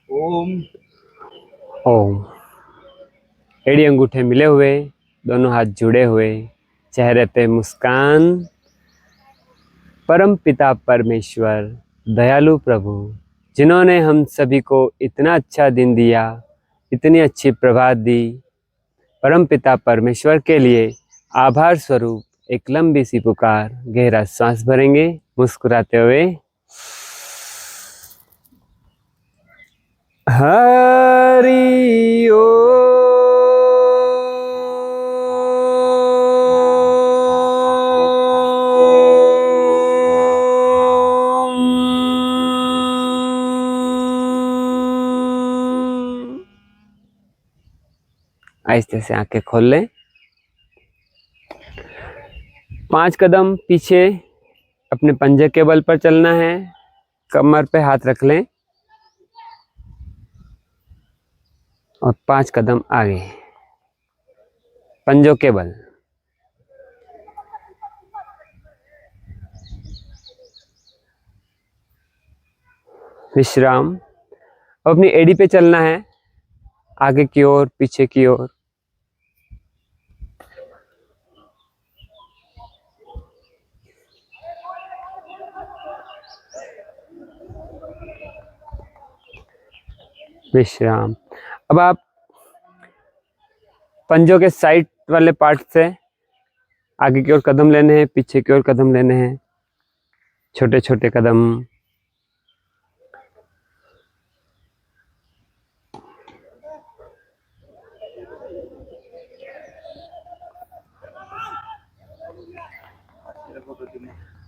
ओम। ओम। एड़ी अंगूठे मिले हुए, दोनों हाथ जुड़े हुए, चेहरे पे मुस्कान। परम पिता परमेश्वर, दयालु प्रभु, जिन्होंने हम सभी को इतना अच्छा दिन दिया, इतनी अच्छी प्रभात दी, परम पिता परमेश्वर के लिए आभार स्वरूप एक लंबी सी पुकार, गहरा सांस भरेंगे मुस्कुराते हुए। हरि ओम। आहिस्ते से आंखें खोल लें। 5 कदम पीछे अपने पंजे के बल पर चलना है। कमर पे हाथ रख लें और 5 कदम आगे, पंजों के बल। विश्राम। अब अपनी एड़ी पे चलना है, आगे की ओर, पीछे की ओर। विश्राम। अब आप पंजों के साइड वाले पार्ट से आगे की ओर कदम लेने हैं, पीछे की ओर कदम लेने हैं, छोटे छोटे कदम।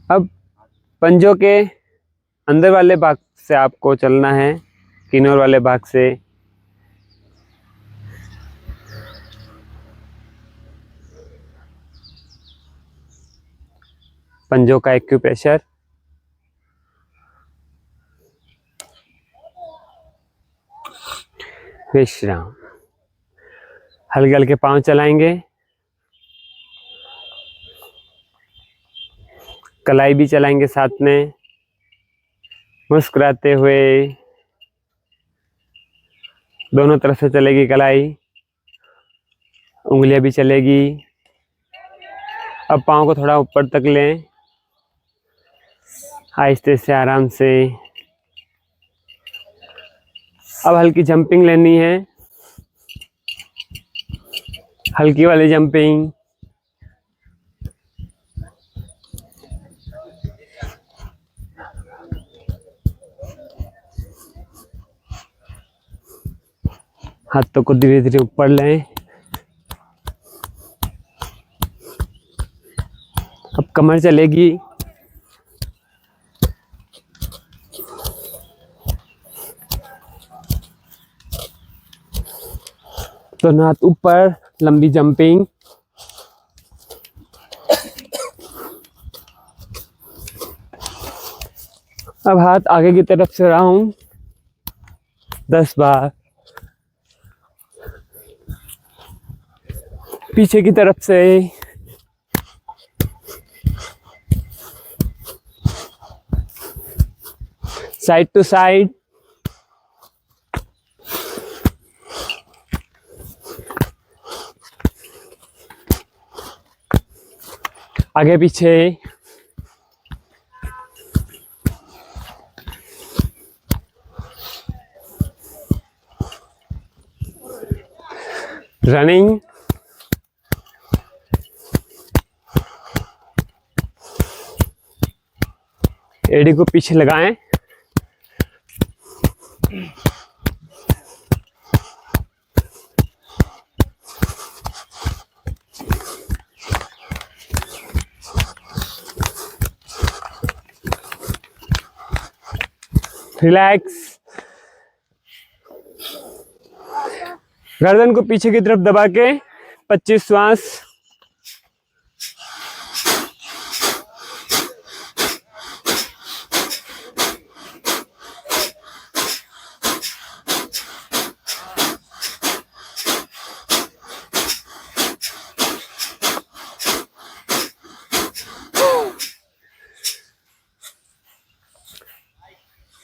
अब पंजों के अंदर वाले भाग से आपको चलना है, किन्नर वाले भाग से। पंजों का एक्यूप्रेशर। विश्राम। हल्के हल्के पांव चलाएंगे, कलाई भी चलाएंगे साथ में, मुस्कुराते हुए। दोनों तरफ से चलेगी कलाई, उंगलियां भी चलेगी। अब पाँव को थोड़ा ऊपर तक लें, आहिस्ते से, आराम से। अब हल्की जंपिंग लेनी है, हल्की वाली जंपिंग। हाथों को धीरे धीरे ऊपर लें। अब कमर चलेगी, दोनों हाथ ऊपर, लंबी जंपिंग। अब हाथ आगे की तरफ से राउंड 10 बार, पीछे की तरफ से साइड टू साइड। आगे पीछे। रनिंग। एड़ी को पीछे लगाएं, रिलैक्स। गर्दन को पीछे की तरफ दबा के 25 श्वास।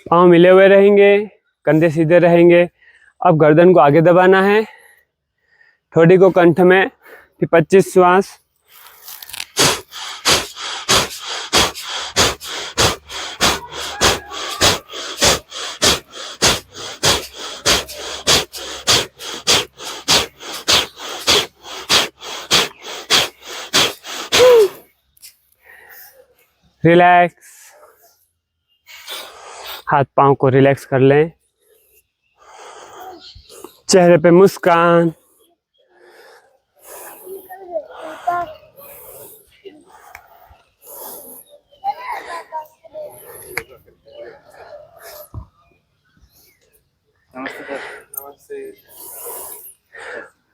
पाँव मिले हुए रहेंगे, कंधे सीधे रहेंगे। अब गर्दन को आगे दबाना है, ठोड़ी को कंठ में, फिर 25 श्वास। रिलैक्स, हाथ पांव को रिलैक्स कर लें, चेहरे पे मुस्कान।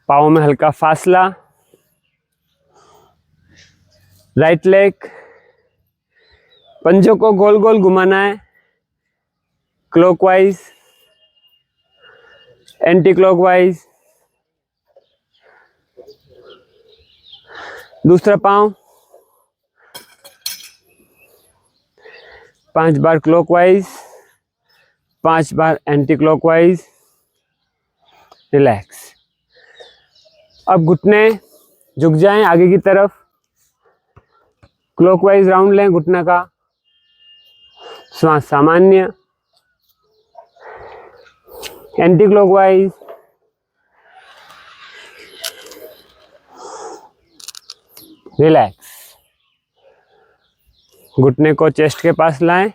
पाँव में हल्का फासला। राइट लेग, पंजों को गोल गोल घुमाना है, क्लॉकवाइज, एंटी क्लॉकवाइज। दूसरा पाँव 5 बार क्लॉकवाइज, 5 बार एंटी क्लॉकवाइज। रिलैक्स। अब घुटने झुक जाएं आगे की तरफ, क्लॉकवाइज राउंड लें घुटना का, श्वास सामान्य, एंटी क्लॉकवाइज। रिलैक्स। घुटने को चेस्ट के पास लाएं,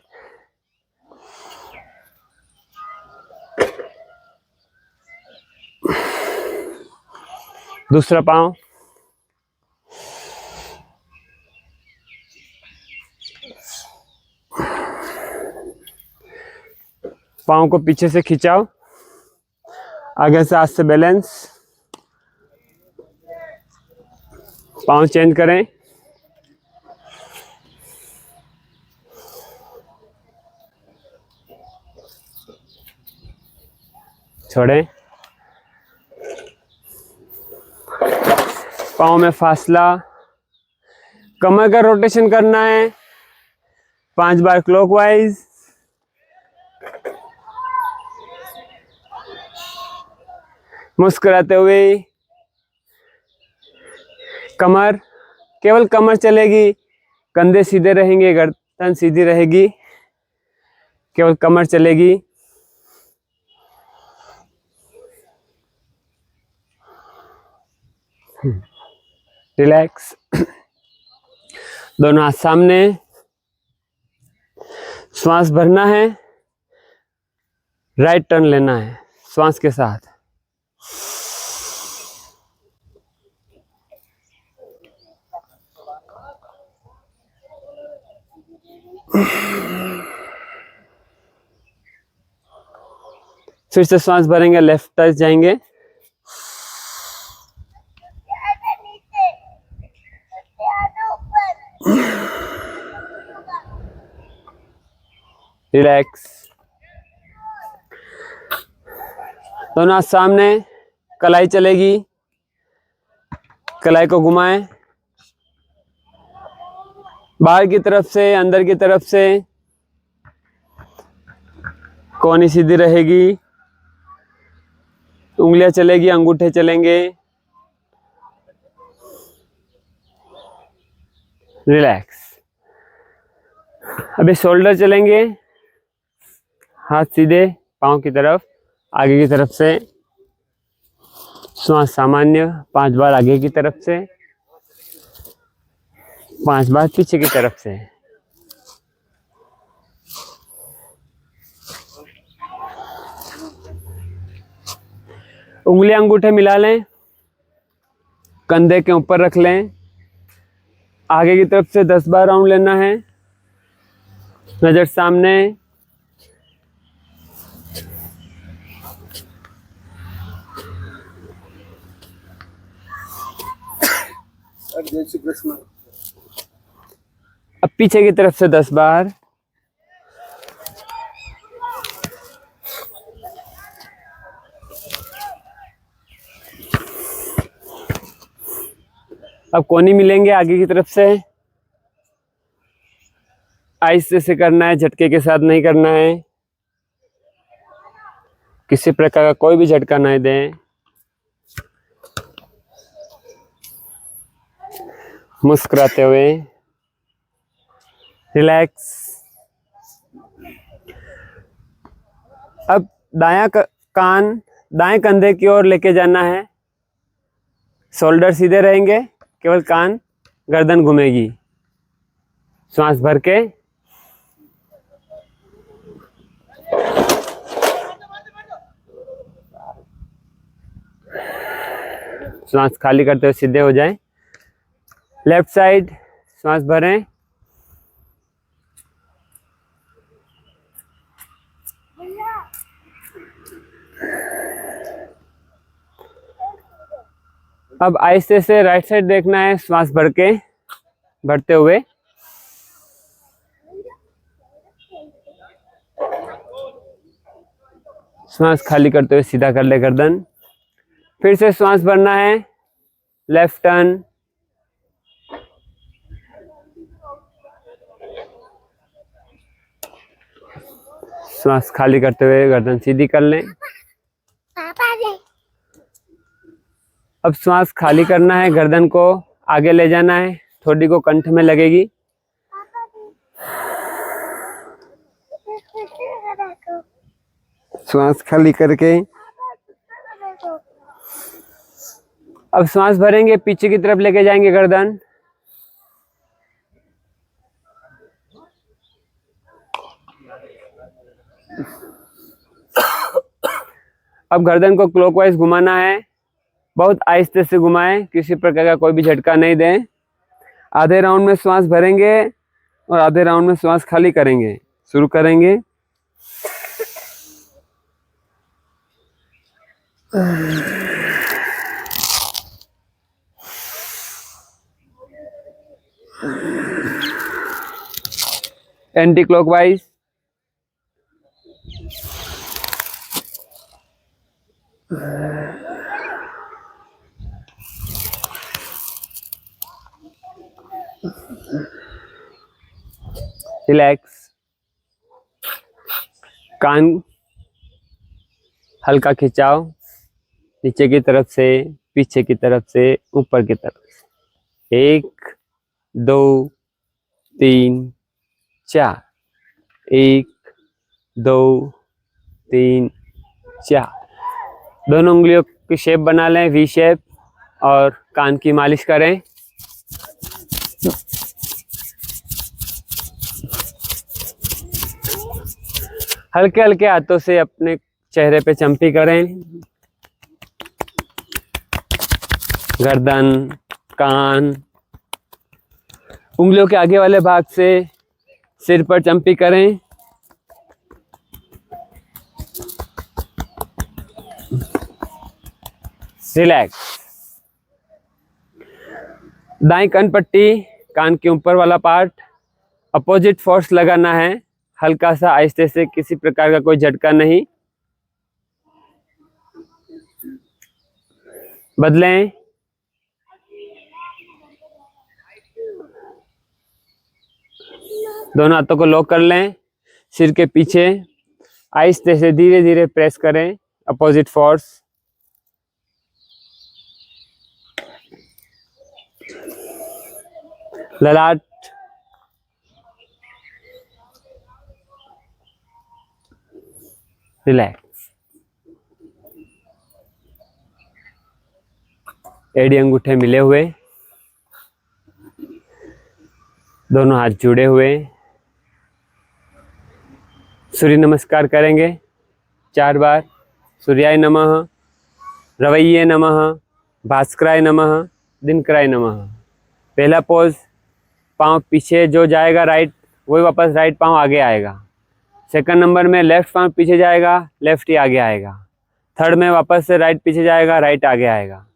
दूसरा पाँव पाँव को पीछे से खिंचाओ, आगे से हाथ से बैलेंस, पाँव चेंज करें, छोड़ें। पाँव में फासला, कमर का रोटेशन करना है, 5 बार क्लॉकवाइज, मुस्कुराते हुए। कमर, केवल कमर चलेगी, कंधे सीधे रहेंगे, गर्दन सीधी रहेगी, केवल कमर चलेगी। रिलैक्स। दोनों हाथ सामने, श्वास भरना है, राइट टर्न लेना है श्वास के साथ। फिर से श्वास भरेंगे, लेफ्ट टच जाएंगे, रिलैक्स। दोनों हाथ सामने, कलाई चलेगी, कलाई को घुमाएं, बाहर की तरफ से अंदर की तरफ से, कोहनी सीधी रहेगी, उंगलियां चलेगी, अंगूठे चलेंगे। रिलैक्स। अभी शोल्डर चलेंगे, हाथ सीधे पांव की तरफ, आगे की तरफ से, श्वास सामान्य, 5 बार आगे की तरफ से, 5 बार पीछे की तरफ से। उंगलियां अंगूठे मिला लें, कंधे के ऊपर रख लें, आगे की तरफ से 10 बार राउंड लेना है, नजर सामने। जय श्री कृष्ण। अब पीछे की तरफ से 10 बार। अब कोहनी मिलेंगे आगे की तरफ से, आहिस्ते से करना है, झटके के साथ नहीं करना है। किसी प्रकार का कोई भी झटका नहीं दें। मुस्कुराते हुए रिलैक्स। अब कान दाएं कंधे की ओर लेके जाना है। शोल्डर सीधे रहेंगे, केवल कान गर्दन घूमेगी। श्वास भर के श्वास खाली करते हुए सीधे हो जाएं। लेफ्ट साइड श्वास भरें। अब आहिस्ते से राइट साइड देखना है, श्वास भर के भरते हुए। श्वास खाली करते हुए सीधा कर ले गर्दन। फिर से श्वास भरना है, लेफ्ट टर्न। श्वास खाली करते हुए गर्दन सीधी कर लें। अब श्वास खाली करना है, गर्दन को आगे ले जाना है, ठोडी को कंठ में लगेगी। श्वास खाली करके अब श्वास भरेंगे, पीछे की तरफ लेके जाएंगे गर्दन। अब गर्दन को क्लॉकवाइज घुमाना है, बहुत आहिस्ते से घुमाएं, किसी प्रकार का कोई भी झटका नहीं दें। आधे राउंड में श्वास भरेंगे और आधे राउंड में श्वास खाली करेंगे। शुरू करेंगे। Anti clockwise. रिलैक्स। कान हल्का खिंचाओ, नीचे की तरफ से, पीछे की तरफ से, ऊपर की तरफ से। 1 2 3 4। 1 2 3 4। दोनों उंगलियों की शेप बना लें, वी शेप, और कान की मालिश करें। हल्के हल्के हाथों से अपने चेहरे पे चंपी करें। गर्दन, कान, उंगलियों के आगे वाले भाग से सिर पर चंपी करें। रिलैक्स। दाईं कान पट्टी, कान के ऊपर वाला पार्ट, अपोजिट फोर्स लगाना है, हल्का सा आहिस्ते से, किसी प्रकार का कोई झटका नहीं। बदलें। दोनों हाथों को लॉक कर लें, सिर के पीछे आहिस्ते से धीरे धीरे प्रेस करें, अपोजिट फोर्स। ललाट, रिलैक्स। एड़ी अंगूठे मिले हुए, दोनों हाथ जुड़े हुए। सूर्य नमस्कार करेंगे 4 बार। सूर्याय नमः, रवैये नमः, भास्कराय नमः, दिनकराय नमः। पहला पोज, पाँव पीछे जो जाएगा राइट, वही वापस राइट पाँव आगे आएगा। सेकंड नंबर में लेफ्ट पाँव पीछे जाएगा, लेफ्ट ही आगे आएगा। थर्ड में वापस से राइट पीछे जाएगा, राइट आगे आएगा।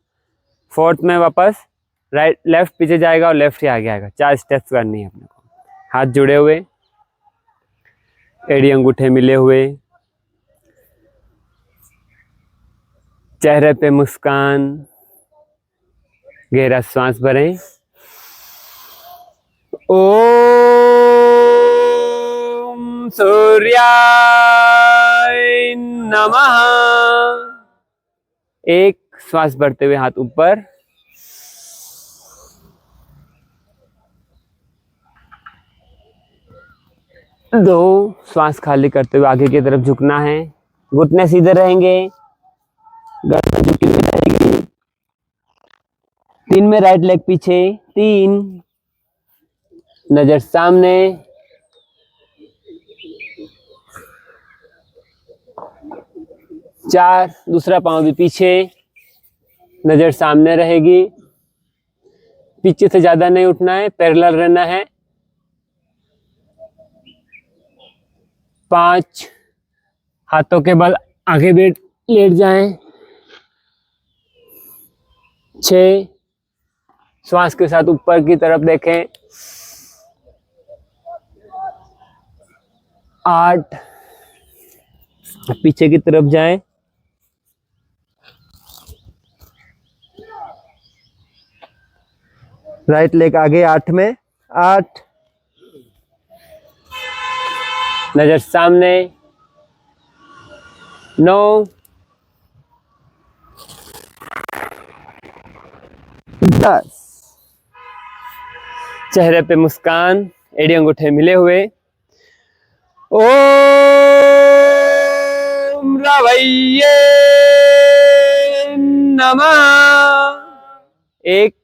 फोर्थ में वापस राइट लेफ्ट पीछे जाएगा और लेफ्ट ही आगे आएगा। 4 स्टेप्स करनी है अपने को। हाथ जुड़े हुए, एड़ी अंगूठे मिले हुए, चेहरे पे मुस्कान। गहरा श्वास भरें। ओम सूर्याय नमः। एक श्वास भरते हुए हाथ ऊपर, दो श्वास खाली करते हुए आगे की तरफ झुकना है, घुटने सीधे रहेंगे, गर्दन झुकी हुई रहेगी। 3 में राइट लेग पीछे, 3, नजर सामने, 4, दूसरा पांव भी पीछे, नजर सामने रहेगी, पीछे से ज्यादा नहीं उठना है, पैरेलल रहना है। 5, हाथों के बल आगे लेट जाएं। 6, श्वास के साथ ऊपर की तरफ देखें। 8, पीछे की तरफ जाएं। 9 राइट लेग आगे 8 में, 8, नजर सामने। 9, 10, चेहरे पे मुस्कान, एड़ी अंगूठे मिले हुए। ओम रवैये नमः। 1,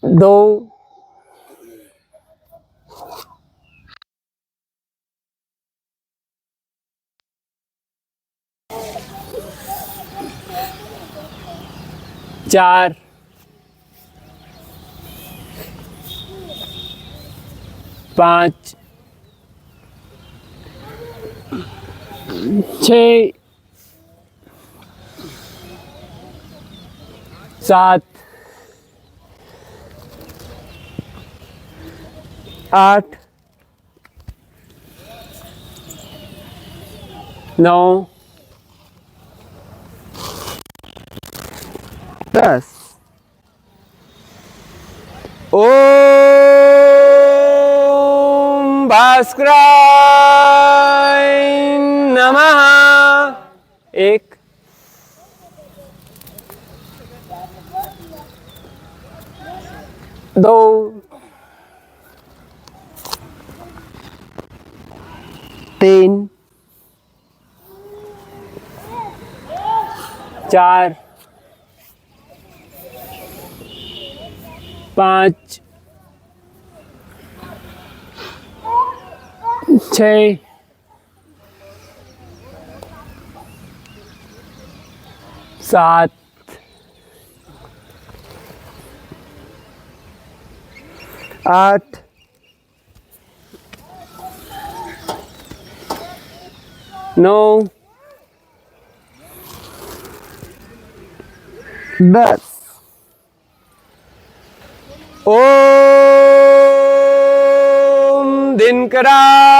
2, 4, 5, 6, 7, 8, 9, 10। ओम भास्कराय नमः। 1, 2, 3, 4, 5, 6, 7, 8, 9, 10। ओम दिनकराय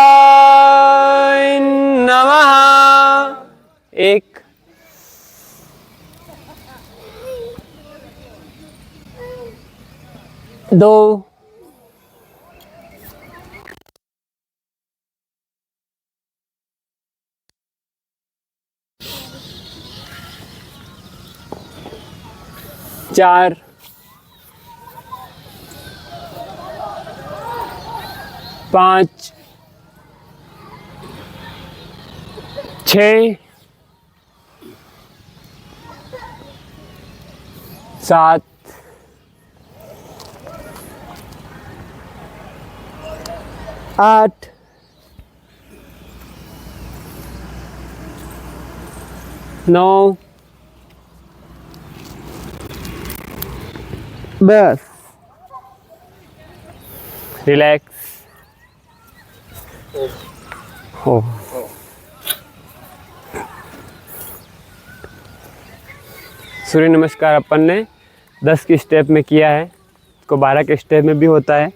नमः। 1, 2, 4, 5, 6, 7, 8, 9, 10। रिलैक्स। हो सूर्य नमस्कार अपन ने 10 के स्टेप में किया है, इसको 12 के स्टेप में भी होता है।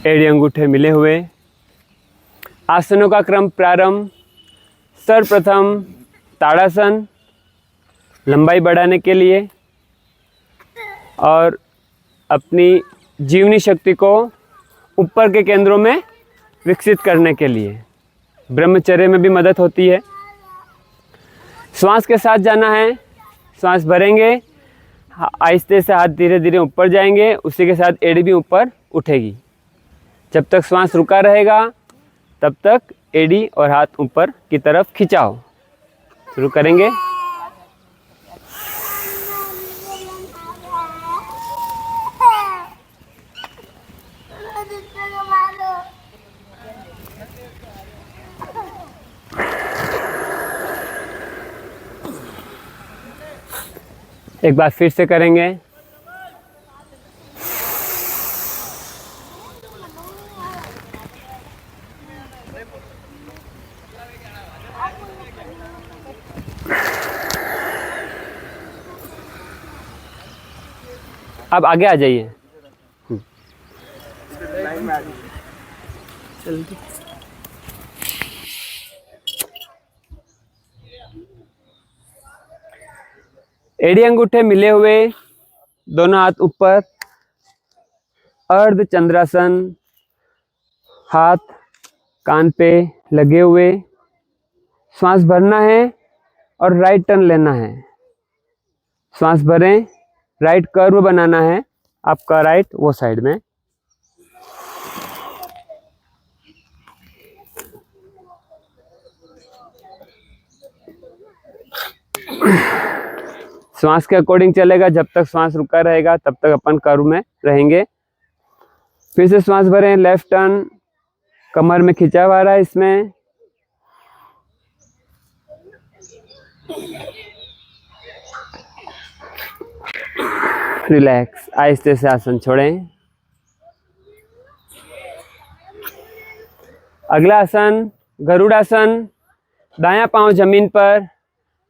एड़ी अंगूठे मिले हुए। आसनों का क्रम प्रारंभ। सर्वप्रथम ताड़ासन, लंबाई बढ़ाने के लिए और अपनी जीवनी शक्ति को ऊपर के केंद्रों में विकसित करने के लिए। ब्रह्मचर्य में भी मदद होती है। श्वास के साथ जाना है, श्वास भरेंगे, आहिस्ते से हाथ धीरे धीरे ऊपर जाएंगे, उसी के साथ एड़ी भी ऊपर उठेगी। जब तक श्वास रुका रहेगा तब तक एड़ी और हाथ ऊपर की तरफ खिंचाओ। शुरू करेंगे। एक बार फिर से करेंगे। अब आगे आ जाइए। एड़ी अंगूठे मिले हुए, दोनों हाथ ऊपर, अर्ध चंद्रासन, हाथ कान पे लगे हुए। श्वास भरना है और राइट टर्न लेना है। श्वास भरें, राइट कर्व बनाना है आपका, राइट वो साइड में। श्वास के अकॉर्डिंग चलेगा। जब तक श्वास रुका रहेगा तब तक अपन कर्व में रहेंगे। फिर से श्वास भरें, लेफ्ट टर्न, कमर में खिंचाव आ रहा है इसमें। रिलैक्स, आहिस्ते से आसन छोड़ें। अगला आसन गरुड़ासन। दायां पांव जमीन पर,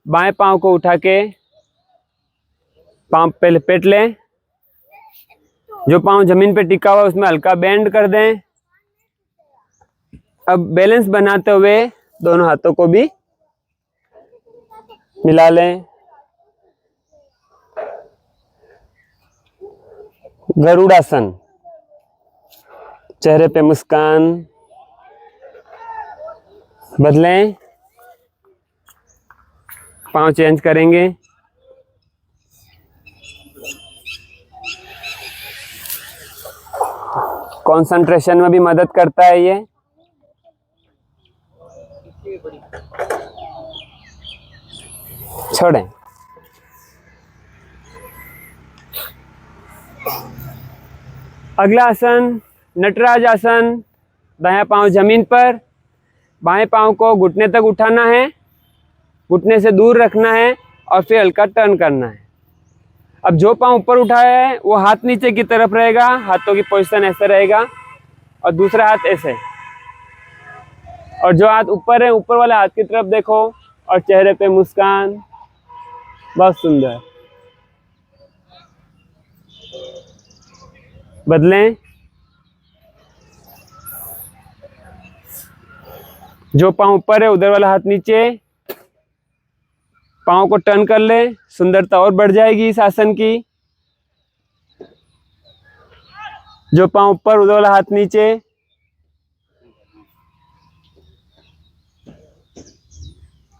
बाएं पांव को उठा के पांव पे लपेट लें। जो पांव जमीन पे टिका हुआ उसमें हल्का बेंड कर दें। अब बैलेंस बनाते हुए दोनों हाथों को भी मिला लें। गरुड़ासन। चेहरे पे मुस्कान बदलें। पांव चेंज करेंगे। कंसंट्रेशन में भी मदद करता है ये। छोड़ें। अगला आसन नटराज आसन। दायां पांव जमीन पर, बाएं पांव को घुटने तक उठाना है, घुटने से दूर रखना है और फिर हल्का टर्न करना है। अब जो पांव ऊपर उठाया है वो हाथ नीचे की तरफ रहेगा, हाथों की पोजीशन ऐसे रहेगा और दूसरा हाथ ऐसे। और जो हाथ ऊपर है ऊपर वाले हाथ की तरफ देखो और चेहरे पे मुस्कान। बहुत सुंदर। बदलें। जो पांव ऊपर है उधर वाला हाथ नीचे, पांव को टर्न कर ले, सुंदरता और बढ़ जाएगी इस आसन की। जो पांव ऊपर उधर वाला हाथ नीचे।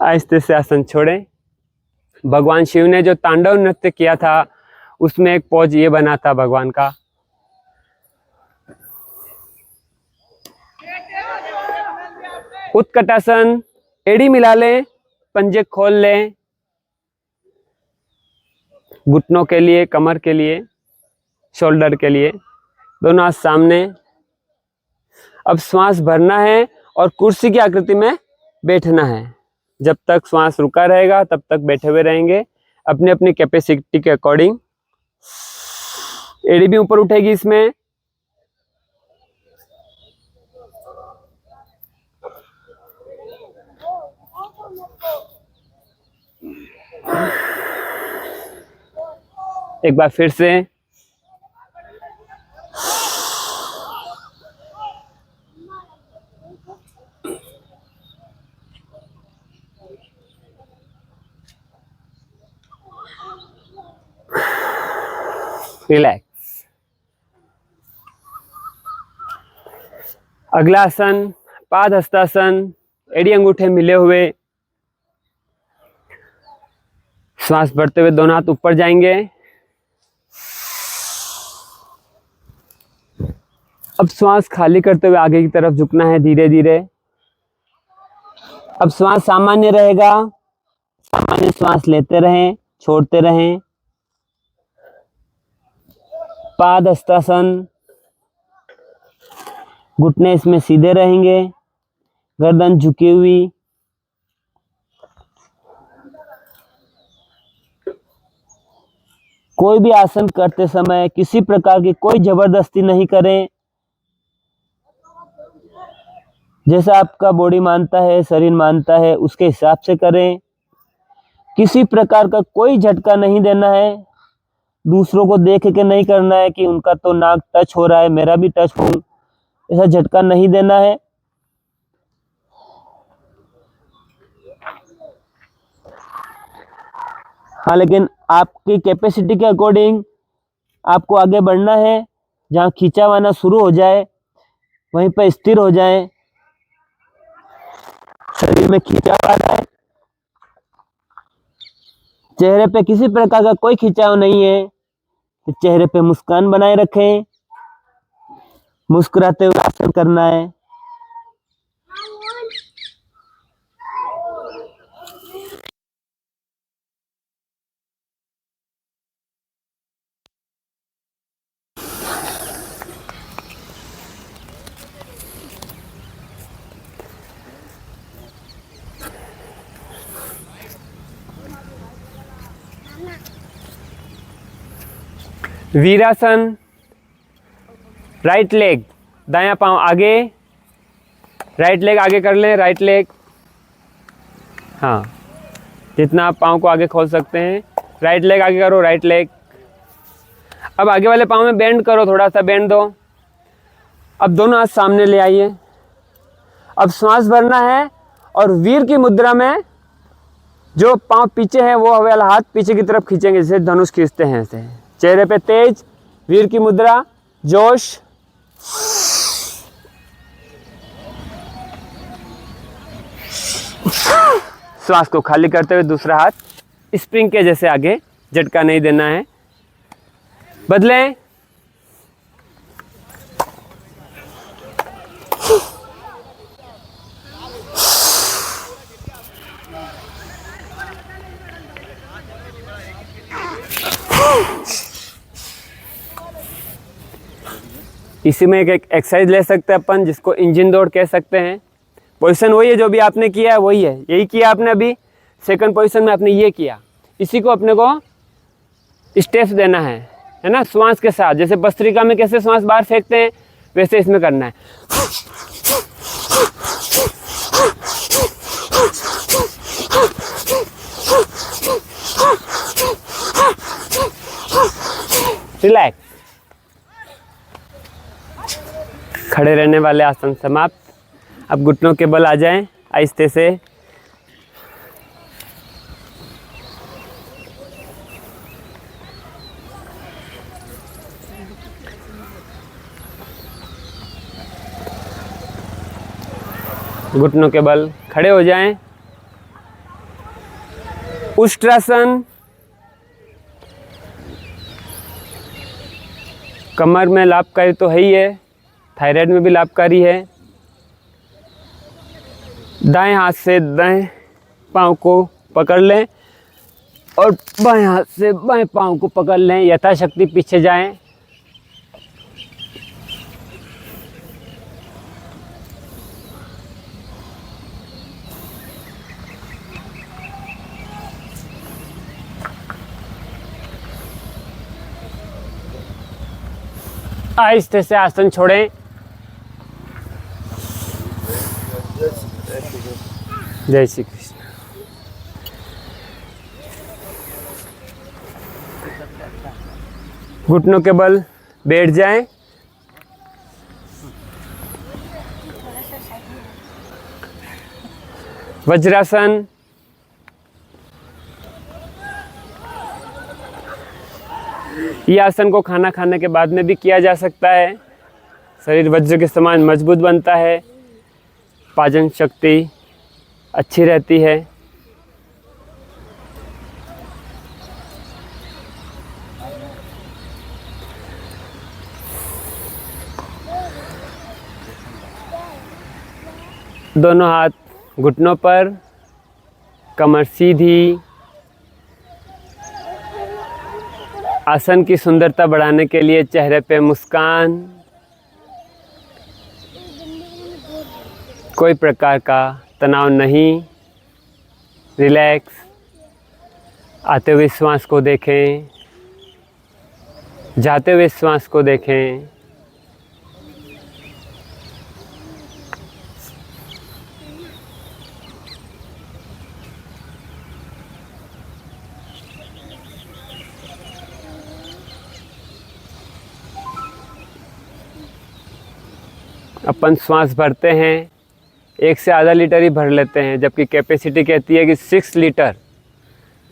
आहिस्ते से आसन छोड़ें। भगवान शिव ने जो तांडव नृत्य किया था उसमें एक पोज ये बना था भगवान का। उत्कटासन। एड़ी मिला लें, पंजे खोल लें, घुटनों के लिए, कमर के लिए, शोल्डर के लिए। दोनों हाथ सामने। अब श्वास भरना है और कुर्सी की आकृति में बैठना है। जब तक श्वास रुका रहेगा तब तक बैठे हुए रहेंगे अपनी अपनी कैपेसिटी के अकॉर्डिंग। एड़ी भी ऊपर उठेगी इसमें। एक बार फिर से। रिलैक्स। अगला आसन पाद हस्तासन, एड़ी अंगूठे मिले हुए, श्वास भरते हुए दोनों हाथ ऊपर जाएंगे। अब श्वास खाली करते हुए आगे की तरफ झुकना है धीरे धीरे। अब श्वास सामान्य रहेगा, सामान्य श्वास लेते रहें, छोड़ते रहें। पाद हस्तासन, घुटने इसमें सीधे रहेंगे, गर्दन झुकी हुई। कोई भी आसन करते समय किसी प्रकार की कोई जबरदस्ती नहीं करें। जैसा आपका बॉडी मानता है, शरीर मानता है, उसके हिसाब से करें। किसी प्रकार का कोई झटका नहीं देना है। दूसरों को देख के नहीं करना है कि उनका तो नाक टच हो रहा है, मेरा भी टच हो, ऐसा झटका नहीं देना है। हाँ, लेकिन आपकी कैपेसिटी के अकॉर्डिंग आपको आगे बढ़ना है। जहाँ खींचावाना शुरू हो जाए वहीं पर स्थिर हो जाए। शरीर में खिंचाव आ रहा है, चेहरे पे किसी प्रकार का कोई खिंचाव नहीं है, तो चेहरे पे मुस्कान बनाए रखें। मुस्कुराते हुए आसन करना है। वीरासन, राइट लेग, दायां पांव आगे, राइट लेग आगे कर लें, राइट लेग। हाँ, जितना आप पांव को आगे खोल सकते हैं, राइट लेग आगे करो, राइट लेग। अब आगे वाले पांव में बेंड करो, थोड़ा सा बेंड दो। अब दोनों हाथ सामने ले आइए। अब श्वास भरना है और वीर की मुद्रा में जो पांव पीछे है वो वाला हाथ पीछे की तरफ खींचेंगे, जैसे धनुष खींचते हैं ऐसे। चेहरे पे तेज, वीर की मुद्रा, जोश। श्वास को खाली करते हुए दूसरा हाथ स्प्रिंग के जैसे आगे, झटका नहीं देना है। बदलें। इसी में एक एक्सरसाइज ले सकते हैं अपन, जिसको इंजन दौड़ कह सकते हैं। पोजीशन वही है जो भी आपने किया है, वही है, यही किया आपने अभी। सेकंड पोजीशन में आपने ये किया, इसी को अपने को स्टेप्स देना है ना, श्वास के साथ। जैसे भस्त्रिका में कैसे श्वास बाहर फेंकते हैं, वैसे इसमें करना है। रिलैक्स। खड़े रहने वाले आसन समाप्त। अब घुटनों के बल आ जाएं आहिस्ते से। घुटनों के बल खड़े हो जाएं। उष्ट्रासन, कमर में लाभकारी तो है ही है, थायराइड में भी लाभकारी है। दाएं हाथ से दाएं पाँव को पकड़ लें और बाएं हाथ से बाएं पाँव को पकड़ लें, यथाशक्ति पीछे जाएं। आहिस्ते से आसन छोड़ें। जय श्री कृष्ण। घुटनों के बल बैठ जाएं। वज्रासन, ये आसन को खाना खाने के बाद में भी किया जा सकता है। शरीर वज्र के समान मजबूत बनता है, पाचन शक्ति अच्छी रहती है। दोनों हाथ घुटनों पर, कमर सीधी। आसन की सुंदरता बढ़ाने के लिए चेहरे पे मुस्कान, कोई प्रकार का तनाव नहीं, रिलैक्स। आते हुए श्वास को देखें, जाते हुए श्वास को देखें। अपन श्वास भरते हैं, 1 से आधा लीटर ही भर लेते हैं, जबकि कैपेसिटी कहती है कि 6 लीटर,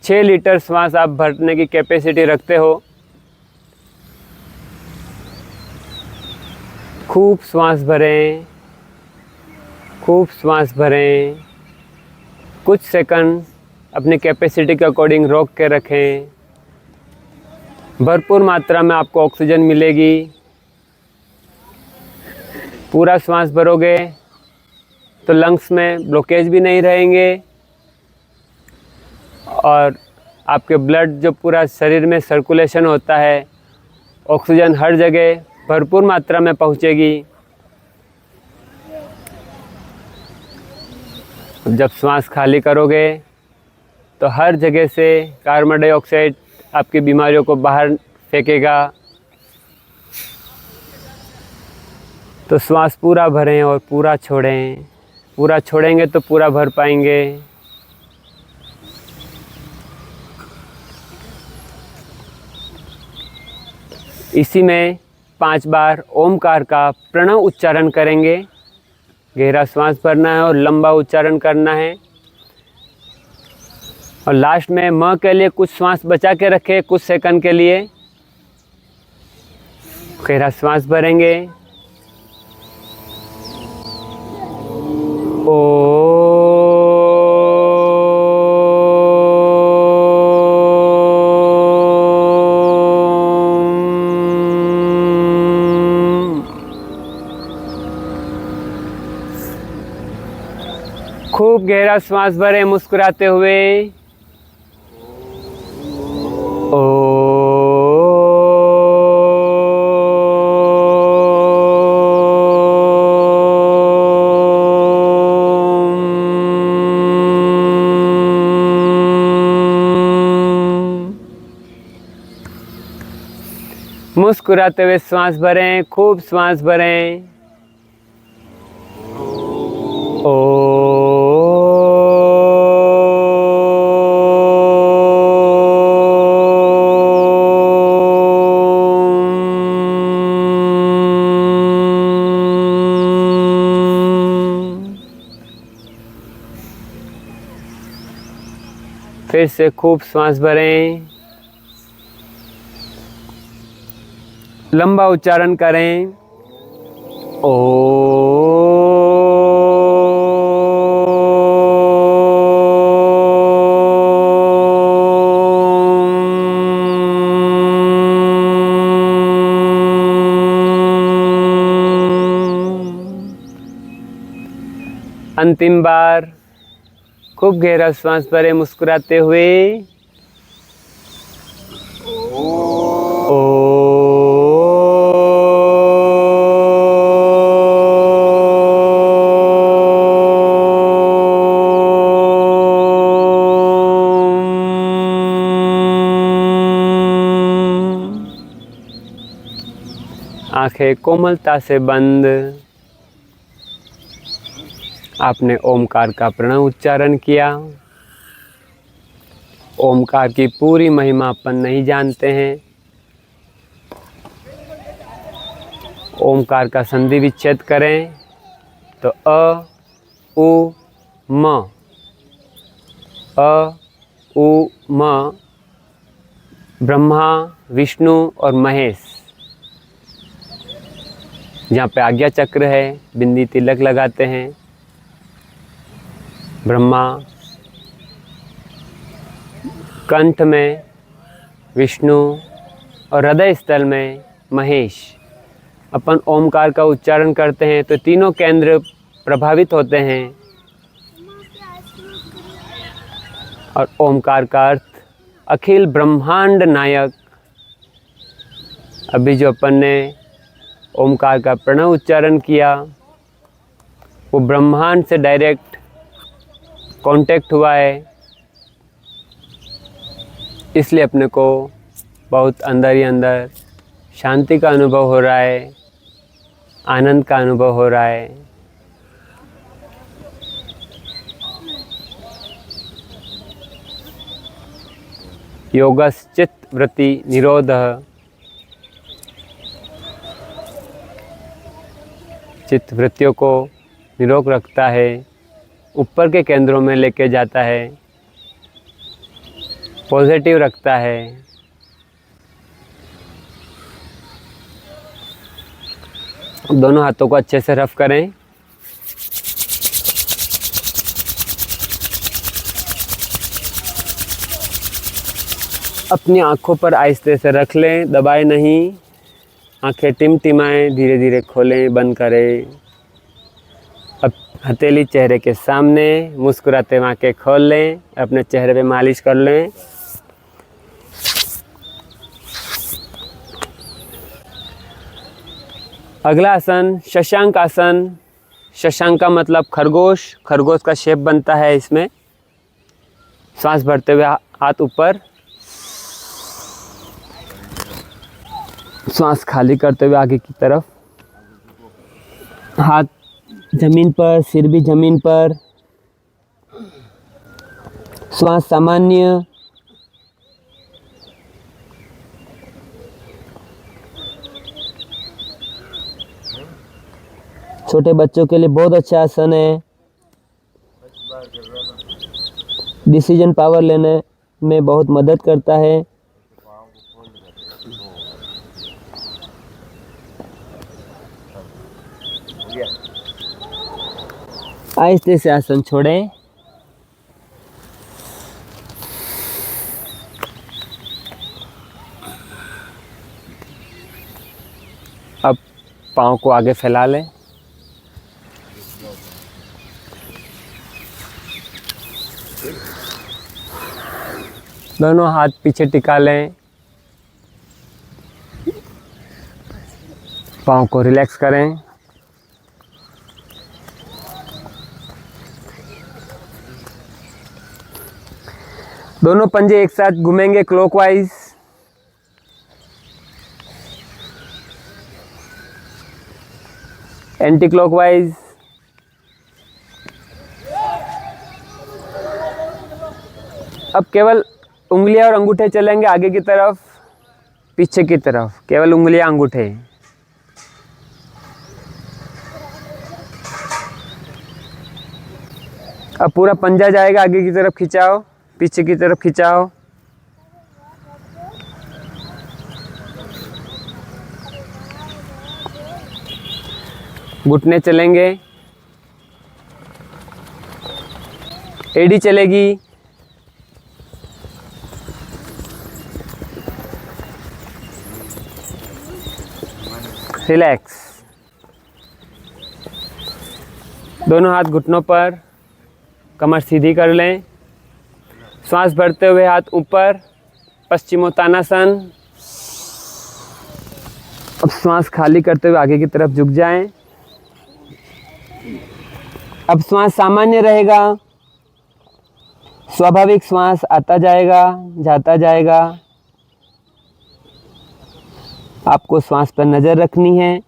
6 लीटर श्वास आप भरने की कैपेसिटी रखते हो। खूब श्वास भरें, खूब श्वास भरें। कुछ सेकंड अपनी कैपेसिटी के अकॉर्डिंग रोक के रखें। भरपूर मात्रा में आपको ऑक्सीजन मिलेगी। पूरा श्वास भरोगे तो लंग्स में ब्लॉकेज भी नहीं रहेंगे और आपके ब्लड जो पूरा शरीर में सर्कुलेशन होता है, ऑक्सीजन हर जगह भरपूर मात्रा में पहुंचेगी। जब श्वास खाली करोगे तो हर जगह से कार्बन डाइऑक्साइड आपकी बीमारियों को बाहर फेंकेगा। तो श्वास पूरा भरें और पूरा छोड़ें। पूरा छोड़ेंगे तो पूरा भर पाएंगे। इसी में 5 बार ओमकार का प्रणव उच्चारण करेंगे। गहरा श्वास भरना है और लंबा उच्चारण करना है। और लास्ट में म के लिए कुछ श्वास बचा के रखें, कुछ सेकंड के लिए। गहरा श्वास भरेंगे। खूब गहरा श्वास भरें मुस्कुराते हुए। मुस्कुराते हुए श्वास भरें, खूब श्वास भरें। फिर से खूब श्वास भरें, लंबा उच्चारण करें। अंतिम बार खूब गहरा श्वास भरें मुस्कुराते हुए। आंखें कोमलता से बंद। आपने ओमकार का प्रणव उच्चारण किया। ओमकार की पूरी महिमा अपन नहीं जानते हैं। ओमकार का संधि विच्छेद करें तो अ उ म, अ उ म ब्रह्मा, विष्णु और महेश, जहाँ पे आज्ञा चक्र है, बिंदी तिलक लगाते हैं। ब्रह्मा, कंठ में विष्णु और हृदय स्थल में महेश। अपन ओमकार का उच्चारण करते हैं तो तीनों केंद्र प्रभावित होते हैं। और ओमकार का अर्थ अखिल ब्रह्मांड नायक। अभी जो अपन ने ओमकार का प्रणव उच्चारण किया वो ब्रह्मांड से डायरेक्ट कांटेक्ट हुआ है, इसलिए अपने को बहुत अंदर ही अंदर शांति का अनुभव हो रहा है, आनंद का अनुभव हो रहा है। योगश्चित्त वृत्ति निरोधः। चित्त वृत्तियों को निरोग रखता है, ऊपर के केंद्रों में लेके जाता है, पॉजिटिव रखता है। दोनों हाथों को अच्छे से रफ करें। अपनी आँखों पर आहिस्ते से रख लें, दबाएं नहीं। आँखें टिमटिमाएं, धीरे धीरे खोलें, बंद करें। अब हथेली चेहरे के सामने, मुस्कुराते हुए आँखें खोल लें, अपने चेहरे पे मालिश कर लें। अगला आसन शशांक आसन। शशांक का मतलब खरगोश, खरगोश का शेप बनता है इसमें। सांस भरते हुए हाथ ऊपर, सांस खाली करते हुए आगे की तरफ, हाथ जमीन पर, सिर भी जमीन पर, श्वास सामान्य। छोटे बच्चों के लिए बहुत अच्छा आसन है। डिसीजन पावर लेने में बहुत मदद करता है। आहिस्ते से आसन छोड़ें। अब पाँव को आगे फैला लें। दोनों हाथ पीछे टिका लें। पाँव को रिलैक्स करें। दोनों पंजे एक साथ घूमेंगे क्लॉकवाइज। Anti clockwise. अब केवल उंगलियां और अंगूठे चलेंगे आगे की तरफ, पीछे की तरफ, केवल उंगलियां अंगूठे। अब पूरा पंजा जाएगा, आगे की तरफ खिंचाओ, पीछे की तरफ खिंचाओ। घुटने चलेंगे, एड़ी चलेगी। रिलैक्स। दोनों हाथ घुटनों पर, कमर सीधी कर लें। श्वास भरते हुए हाथ ऊपर, पश्चिमोत्तानासन। अब श्वास खाली करते हुए आगे की तरफ झुक जाएं। अब श्वास सामान्य रहेगा, स्वाभाविक श्वास आता जाएगा, जाता जाएगा। आपको श्वास पर नज़र रखनी है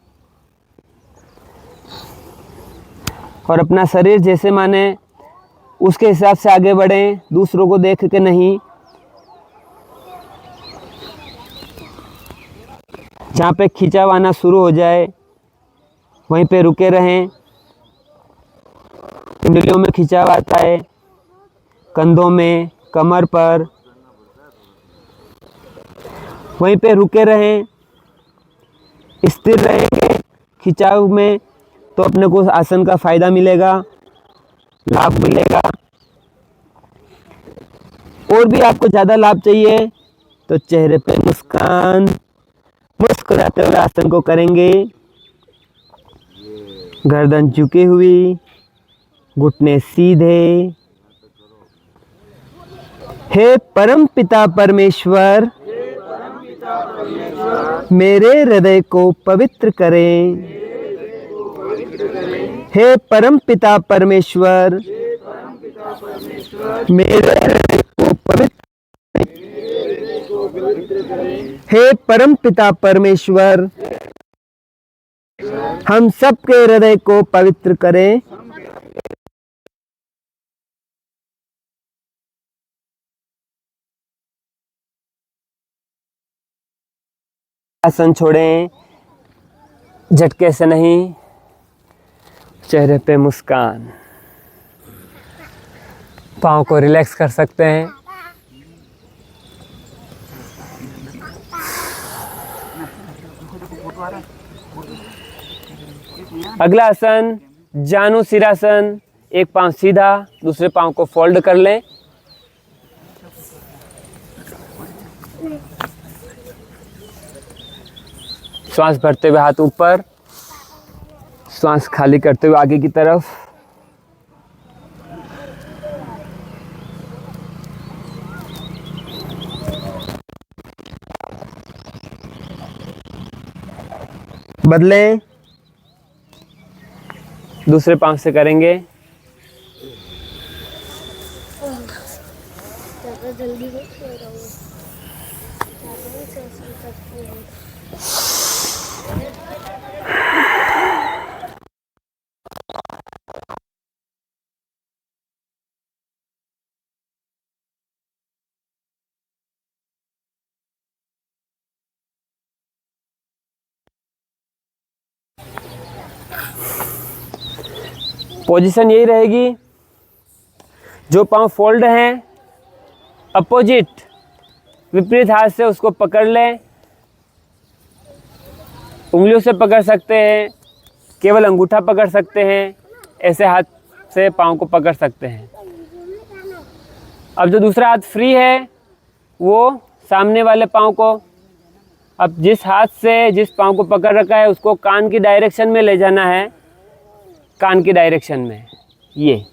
और अपना शरीर जैसे माने उसके हिसाब से आगे बढ़ें, दूसरों को देख के नहीं। जहाँ पे खिंचाव आना शुरू हो जाए वहीं पे रुके रहें। कुंडलियों में खिंचाव आता है, कंधों में, कमर पर। वहीं पे रुके रहें, स्थिर रहेंगे खिंचाव में, तो अपने को आसन का फायदा मिलेगा, लाभ मिलेगा। और भी आपको ज़्यादा लाभ चाहिए तो चेहरे पे मुस्कान, मुस्कुराते हुए आसन को करेंगे। गर्दन झुकी हुई, घुटने सीधे। हे परम पिता परमेश्वर, मेरे हृदय को पवित्र करें। हे परम पिता परमेश्वर, मेरे हृदय को पवित्र, हे परम पिता परमेश्वर, हम सबके हृदय को पवित्र करें। आसन छोड़ें, झटके से नहीं, चेहरे पे मुस्कान। पाँव को रिलैक्स कर सकते हैं। अगला आसन जानु सिरासन। एक पाँव सीधा, दूसरे पाँव को फोल्ड कर लें। श्वास भरते हुए हाथ ऊपर, श्वास खाली करते हुए आगे की तरफ। बदलें, दूसरे पाँव से करेंगे। जल्दी पोजीशन यही रहेगी। जो पाँव फोल्ड हैं, अपोजिट विपरीत हाथ से उसको पकड़ लें। उंगलियों से पकड़ सकते हैं, केवल अंगूठा पकड़ सकते हैं, ऐसे हाथ से पाँव को पकड़ सकते हैं। अब जो दूसरा हाथ फ्री है वो सामने वाले पाँव को, अब जिस हाथ से जिस पाँव को पकड़ रखा है उसको कान की डायरेक्शन में ले जाना है, कान की डायरेक्शन में। ये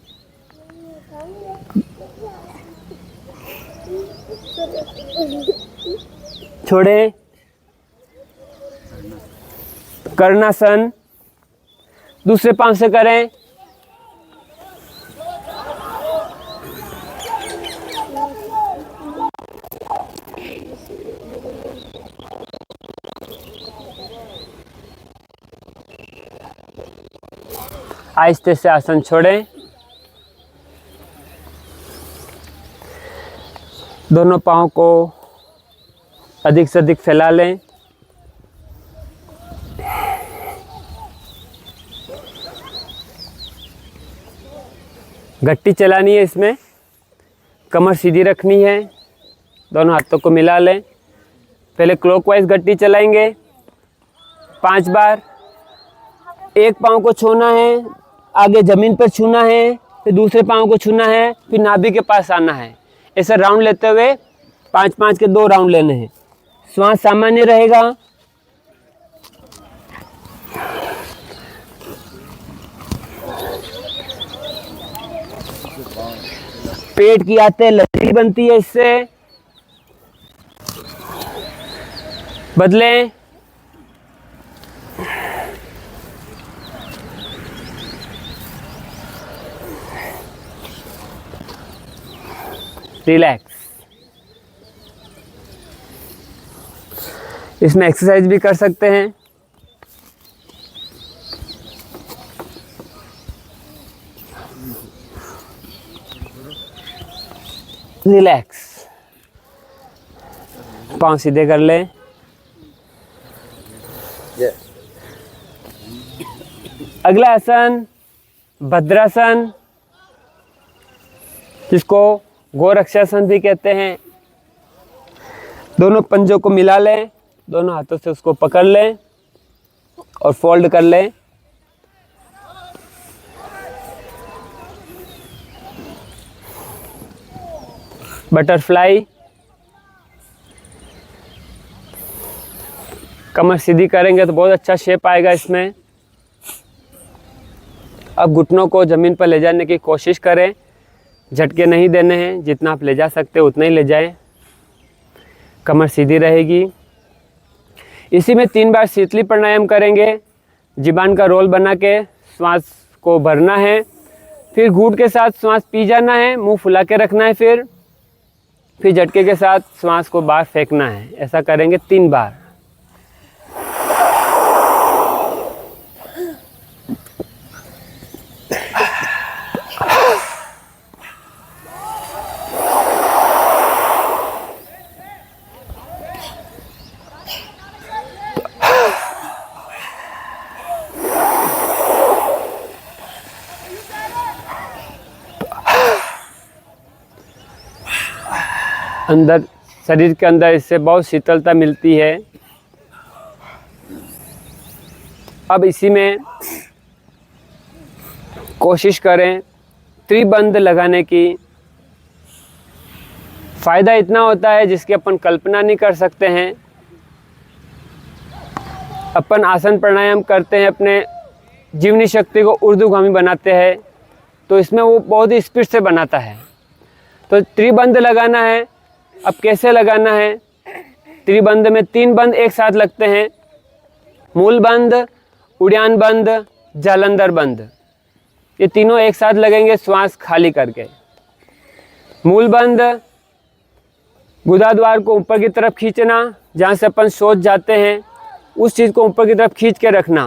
छोड़े। कर्णासन दूसरे पाँव से करें। आहिस्ते से आसन छोड़ें। दोनों पाँव को अधिक से अधिक फैला लें। गट्टी चलानी है इसमें, कमर सीधी रखनी है, दोनों हाथों को मिला लें। पहले क्लॉकवाइज गट्टी चलाएंगे 5 बार। एक पाँव को छूना है, आगे ज़मीन पर छूना है, फिर दूसरे पाँव को छूना है, फिर नाभि के पास आना है। ऐसे राउंड लेते हुए 5-5 के 2 राउंड लेने हैं। श्वास सामान्य रहेगा। पेट की आंतें लचीली बनती है इससे। बदलें। रिलैक्स। इसमें एक्सरसाइज भी कर सकते हैं। रिलैक्स। पाँव सीधे कर लें। अगला आसन भद्रासन, जिसको गोरक्षासन भी कहते हैं। दोनों पंजों को मिला लें, दोनों हाथों से उसको पकड़ लें और फोल्ड कर लें। बटरफ्लाई। कमर सीधी करेंगे तो बहुत अच्छा शेप आएगा इसमें। अब घुटनों को ज़मीन पर ले जाने की कोशिश करें, झटके नहीं देने हैं, जितना आप ले जा सकते हो उतना ही ले जाएं। कमर सीधी रहेगी। इसी में 3 बार शीतली प्राणायाम करेंगे। जीवान का रोल बना के श्वास को भरना है, फिर घूंट के साथ श्वास पी जाना है, मुंह फुला के रखना है, फिर झटके के साथ श्वास को बाहर फेंकना है। ऐसा करेंगे 3 बार। अंदर शरीर के अंदर इससे बहुत शीतलता मिलती है। अब इसी में कोशिश करें त्रिबंध लगाने की। फ़ायदा इतना होता है जिसकी अपन कल्पना नहीं कर सकते हैं। अपन आसन प्राणायाम करते हैं, अपने जीवनी शक्ति को ऊर्ध्वगामी बनाते हैं, तो इसमें वो बहुत ही स्पीड से बनाता है। तो त्रिबंध लगाना है। अब कैसे लगाना है? त्रिबंध में 3 बंद एक साथ लगते हैं। मूल बंद, उड़ान बंद, जालंधर बंद। ये तीनों एक साथ लगेंगे श्वास खाली करके। मूल बंद, गुदाद्वार को ऊपर की तरफ खींचना, जहाँ से अपन सोच जाते हैं उस चीज़ को ऊपर की तरफ खींच के रखना।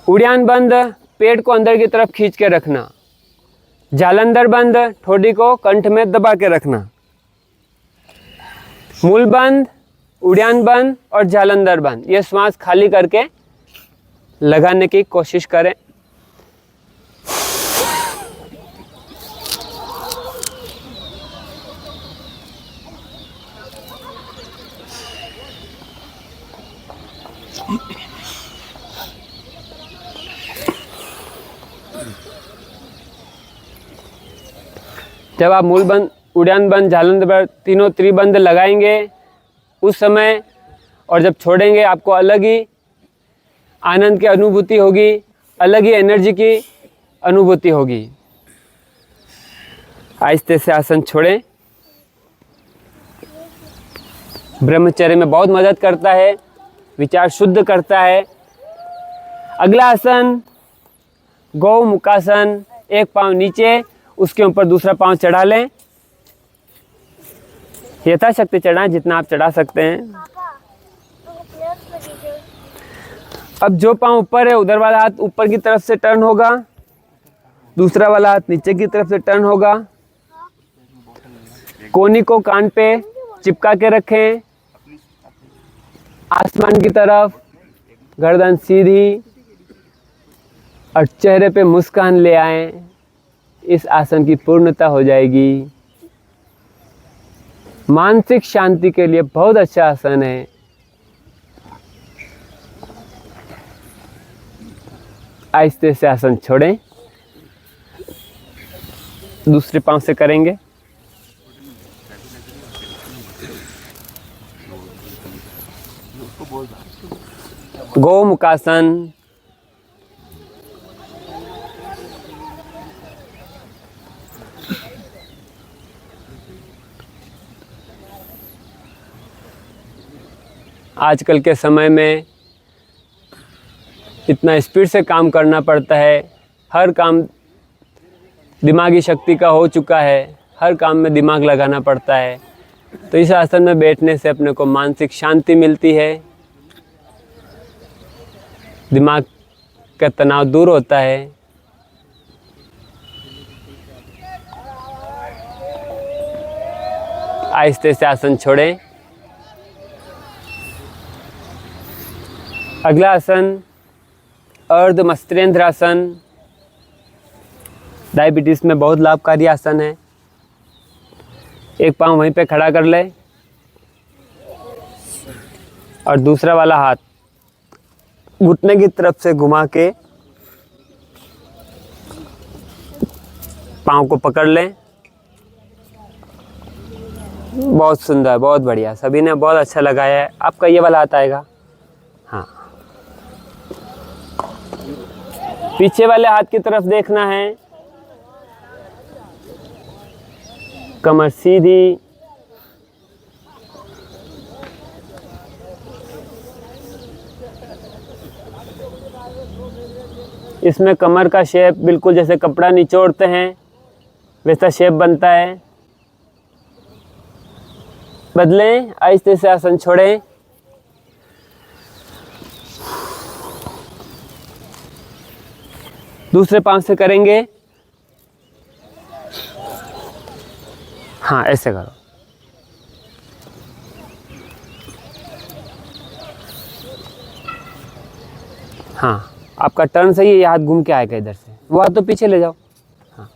उड़ान बंद, पेट को अंदर की तरफ खींच के रखना। जालंधर बंद, ठोड़ी को कंठ में दबा के रखना। मूल बंद, उड़ान बंद और जालंधर बंद, ये श्वास खाली करके लगाने की कोशिश करें। जब आप मूल बंद, उड़ान बंद, जालंधर बंद तीनों त्रिबंध लगाएंगे उस समय, और जब छोड़ेंगे आपको अलग ही आनंद की अनुभूति होगी, अलग ही एनर्जी की अनुभूति होगी। आहिस्ते से आसन छोड़ें। ब्रह्मचर्य में बहुत मदद करता है, विचार शुद्ध करता है। अगला आसन गौ मुखासन। एक पाँव नीचे, उसके ऊपर दूसरा पाँव चढ़ा लें। यथाशक्ति चढ़ाएं, जितना आप चढ़ा सकते हैं। अब जो पाँव ऊपर है उधर वाला हाथ ऊपर की तरफ से टर्न होगा, दूसरा वाला हाथ नीचे की तरफ से टर्न होगा। कोहनी को कान पे चिपका के रखें, आसमान की तरफ, गर्दन सीधी और चेहरे पे मुस्कान ले आएं। इस आसन की पूर्णता हो जाएगी। मानसिक शांति के लिए बहुत अच्छा आसन है। आहिस्ते से आसन छोड़ें। दूसरे पांव से करेंगे। गोमुखासन। आजकल के समय में इतना स्पीड से काम करना पड़ता है, हर काम दिमागी शक्ति का हो चुका है, हर काम में दिमाग लगाना पड़ता है। तो इस आसन में बैठने से अपने को मानसिक शांति मिलती है, दिमाग का तनाव दूर होता है। आहिस्ते से आसन छोड़ें। अगला आसन अर्ध मस्त्रेंद्र आसन। डायबिटीज़ में बहुत लाभकारी आसन है। एक पाँव वहीं पे खड़ा कर ले, और दूसरा वाला हाथ घुटने की तरफ से घुमा के पाँव को पकड़ लें। बहुत सुंदर, बहुत बढ़िया, सभी ने बहुत अच्छा लगाया है। आपका ये वाला हाथ आएगा, हाँ। पीछे वाले हाथ की तरफ देखना है, कमर सीधी, इसमें कमर का शेप बिल्कुल जैसे कपड़ा निचोड़ते हैं वैसा शेप बनता है। बदलें, आहिस्ते से आसन छोड़ें। दूसरे पांव से करेंगे, हाँ ऐसे करो। हाँ, आपका टर्न सही है, ये हाथ घूम के आएगा इधर से, वो हाथ तो पीछे ले जाओ। हाँ,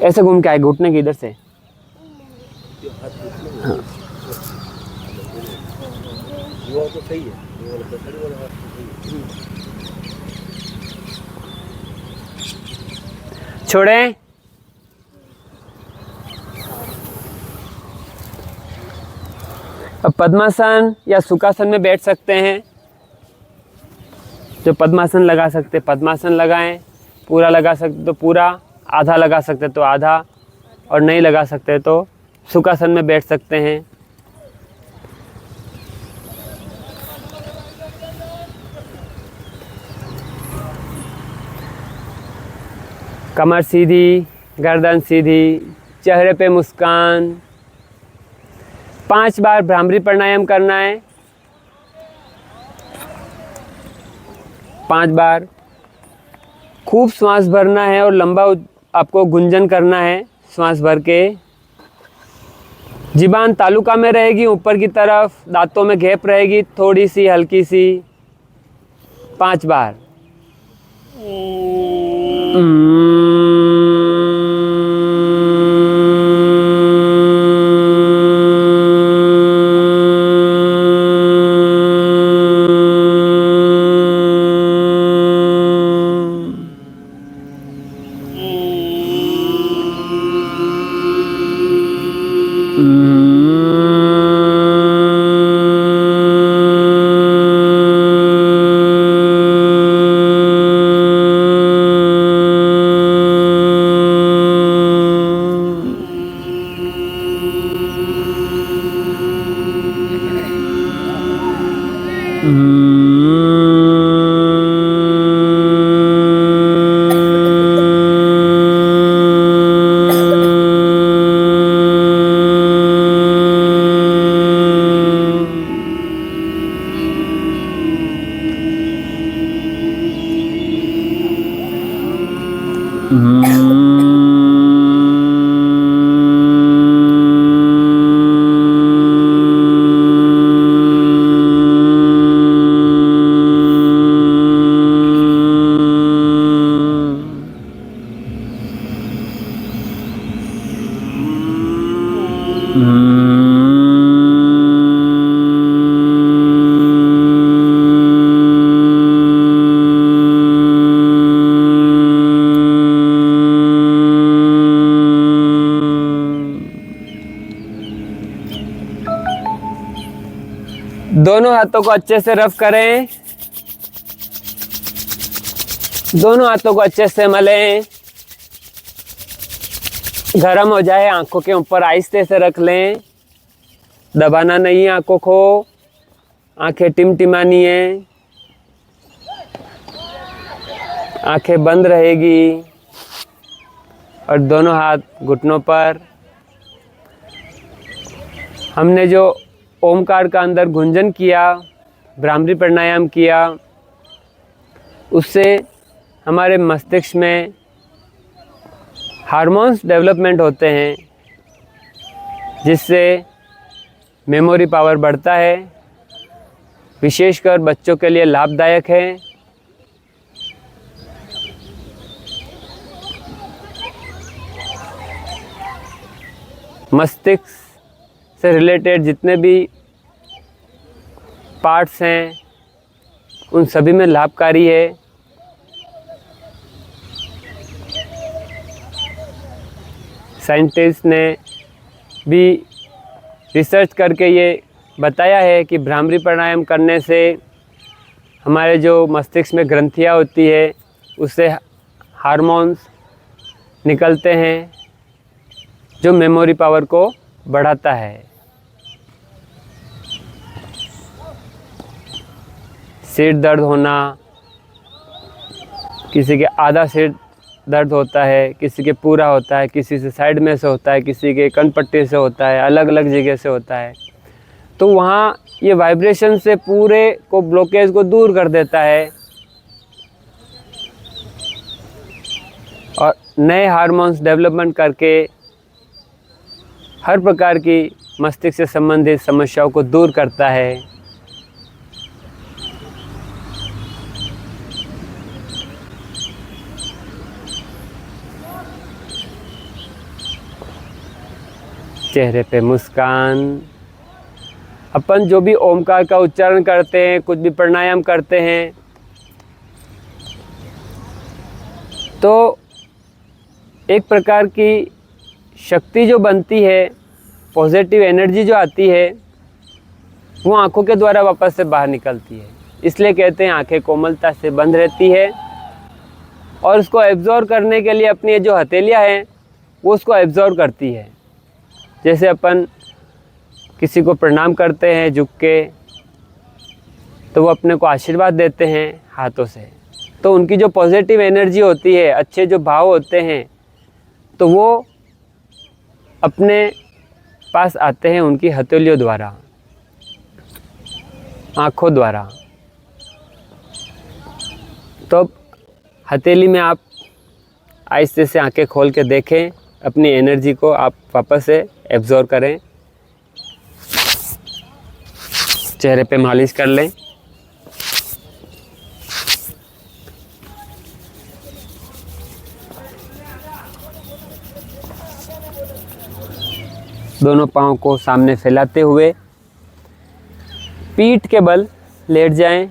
ऐसे घूम के आएगा घुटने के इधर से। हाँ, छोड़ें। अब पद्मासन या सुखासन में बैठ सकते हैं। जो पद्मासन लगा सकते पद्मासन लगाएं, पूरा लगा सकते तो पूरा, आधा लगा सकते तो आधा, और नहीं लगा सकते तो सुखासन में बैठ सकते हैं। कमर सीधी, गर्दन सीधी, चेहरे पे मुस्कान। 5 बार भ्रामरी प्राणायाम करना है, 5 बार। खूब श्वास भरना है और लंबा आपको गुंजन करना है श्वास भर के। जीभान तालुका में रहेगी ऊपर की तरफ, दांतों में गैप रहेगी थोड़ी सी हल्की सी। 5 बार। दोनों हाथों को अच्छे से रफ करें, दोनों हाथों को अच्छे से मलें। गरम हो जाए आंखों के ऊपर आहिस्ते से रख लें, दबाना नहीं है आंखों को, आंखें टिमटिमानी है, आंखें बंद रहेगी और दोनों हाथ घुटनों पर। हमने जो ओमकार का अंदर गुंजन किया, भ्रामरी प्राणायाम किया, उससे हमारे मस्तिष्क में हार्मोन्स डेवलपमेंट होते हैं, जिससे मेमोरी पावर बढ़ता है, विशेषकर बच्चों के लिए लाभदायक है। मस्तिष्क से रिलेटेड जितने भी पार्ट्स हैं उन सभी में लाभकारी है। साइंटिस्ट ने भी रिसर्च करके ये बताया है कि भ्रामरी प्राणायाम करने से हमारे जो मस्तिष्क में ग्रंथियाँ होती है उससे हार्मोन्स निकलते हैं जो मेमोरी पावर को बढ़ाता है। सिर दर्द होना, किसी के आधा सिर दर्द होता है, किसी के पूरा होता है, किसी से साइड में से होता है, किसी के कनपट्टी से होता है, अलग अलग जगह से होता है। तो वहाँ ये वाइब्रेशन से पूरे को ब्लॉकेज को दूर कर देता है और नए हार्मोन्स डेवलपमेंट करके हर प्रकार की मस्तिष्क से संबंधित समस्याओं को दूर करता है। चेहरे पे मुस्कान। अपन जो भी ओमकार का उच्चारण करते हैं, कुछ भी प्राणायाम करते हैं, तो एक प्रकार की शक्ति जो बनती है, पॉजिटिव एनर्जी जो आती है, वो आँखों के द्वारा वापस से बाहर निकलती है। इसलिए कहते हैं आँखें कोमलता से बंद रहती है और उसको एब्जॉर्व करने के लिए अपनी जो हथेलियाँ हैं वो उसको एब्जॉर्व करती है। जैसे अपन किसी को प्रणाम करते हैं झुक के, तो वो अपने को आशीर्वाद देते हैं हाथों से, तो उनकी जो पॉजिटिव एनर्जी होती है, अच्छे जो भाव होते हैं, तो वो अपने पास आते हैं उनकी हथेलियों द्वारा, आँखों द्वारा। तो अब हथेली में आप आहिस्ते से आंखें खोल के देखें, अपनी एनर्जी को आप वापस से एब्जॉर्व करें। चेहरे पे मालिश कर लें। दोनों पाँव को सामने फैलाते हुए पीठ के बल लेट जाएं।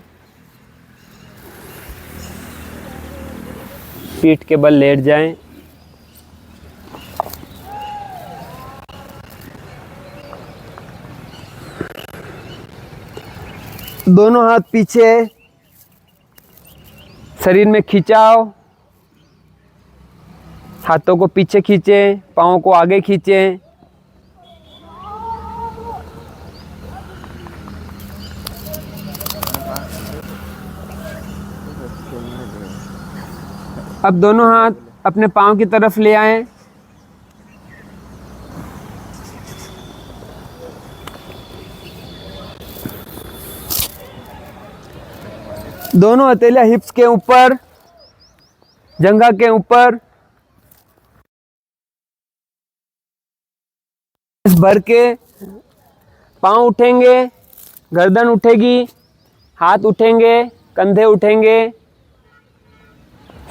पीठ के बल लेट जाएं। दोनों हाथ पीछे, शरीर में खिंचाव, हाथों को पीछे खींचें, पाँव को आगे खींचें। अब दोनों हाथ अपने पाँव की तरफ ले आएं। दोनों हथेलियां हिप्स के ऊपर, जंघा के ऊपर। भर के पाँव उठेंगे, गर्दन उठेगी, हाथ उठेंगे, कंधे उठेंगे।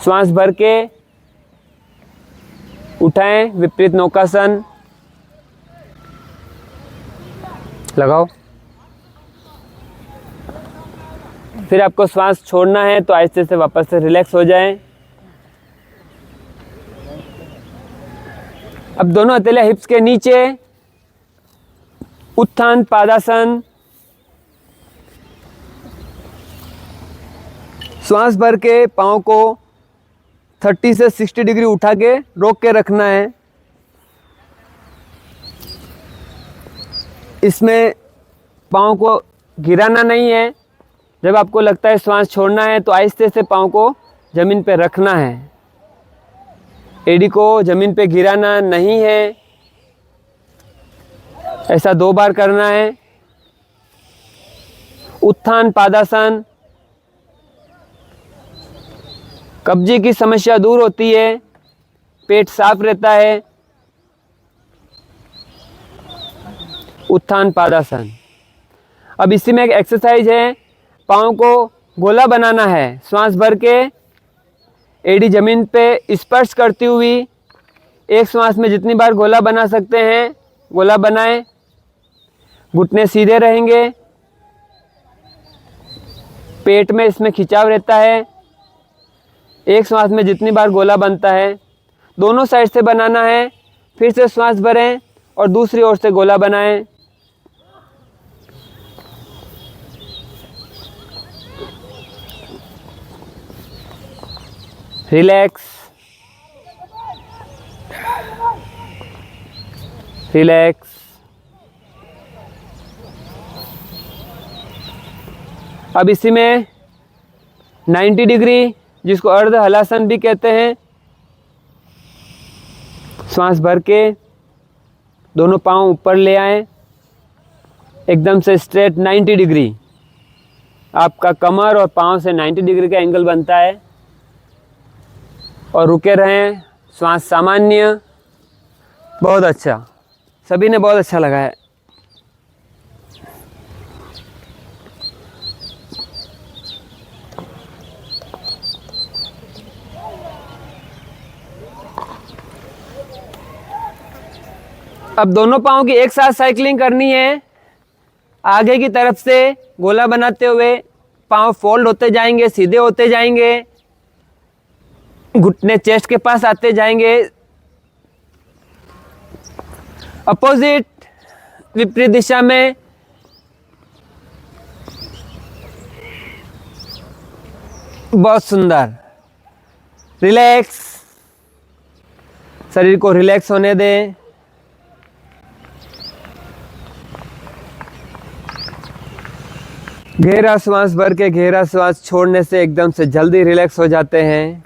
श्वास भर के उठाएं, विपरीत नौकासन लगाओ। फिर आपको श्वास छोड़ना है तो आहिस्ते से वापस से रिलैक्स हो जाएं। अब दोनों हथेलियां हिप्स के नीचे, उत्थान पादासन। श्वास भर के पाँव को 30 से 60 डिग्री उठा के रोक के रखना है। इसमें पाँव को गिराना नहीं है। जब आपको लगता है श्वास छोड़ना है तो आहिस्ते से पाँव को ज़मीन पे रखना है। एड़ी को ज़मीन पे गिराना नहीं है। ऐसा 2 बार करना है। उत्थान पादासन। कब्जे की समस्या दूर होती है, पेट साफ रहता है। उत्थान पादासन। अब इसी में एक एक्सरसाइज है, पाँव को गोला बनाना है। श्वास भर के एड़ी जमीन पे स्पर्श करती हुई एक श्वास में जितनी बार गोला बना सकते हैं गोला बनाएं। घुटने सीधे रहेंगे, पेट में इसमें खिंचाव रहता है। एक श्वास में जितनी बार गोला बनता है दोनों साइड से बनाना है। फिर से श्वास भरें और दूसरी ओर से गोला बनाएं। Relax, relax. अब इसी में 90 डिग्री, जिसको अर्ध हलासन भी कहते हैं, श्वास भर के दोनों पांव ऊपर ले आएं, एकदम से स्ट्रेट 90 डिग्री। आपका कमर और पांव से 90 डिग्री का एंगल बनता है और रुके रहें। श्वास सामान्य। बहुत अच्छा, सभी ने बहुत अच्छा लगा है। अब दोनों पाँव की एक साथ साइकिलिंग करनी है। आगे की तरफ से गोला बनाते हुए पाँव फोल्ड होते जाएंगे, सीधे होते जाएंगे, घुटने चेस्ट के पास आते जाएंगे। अपोजिट, विपरीत दिशा में। बहुत सुंदर। रिलैक्स, शरीर को रिलैक्स होने दें। गहरा श्वास भर के गहरा श्वास छोड़ने से एकदम से जल्दी रिलैक्स हो जाते हैं।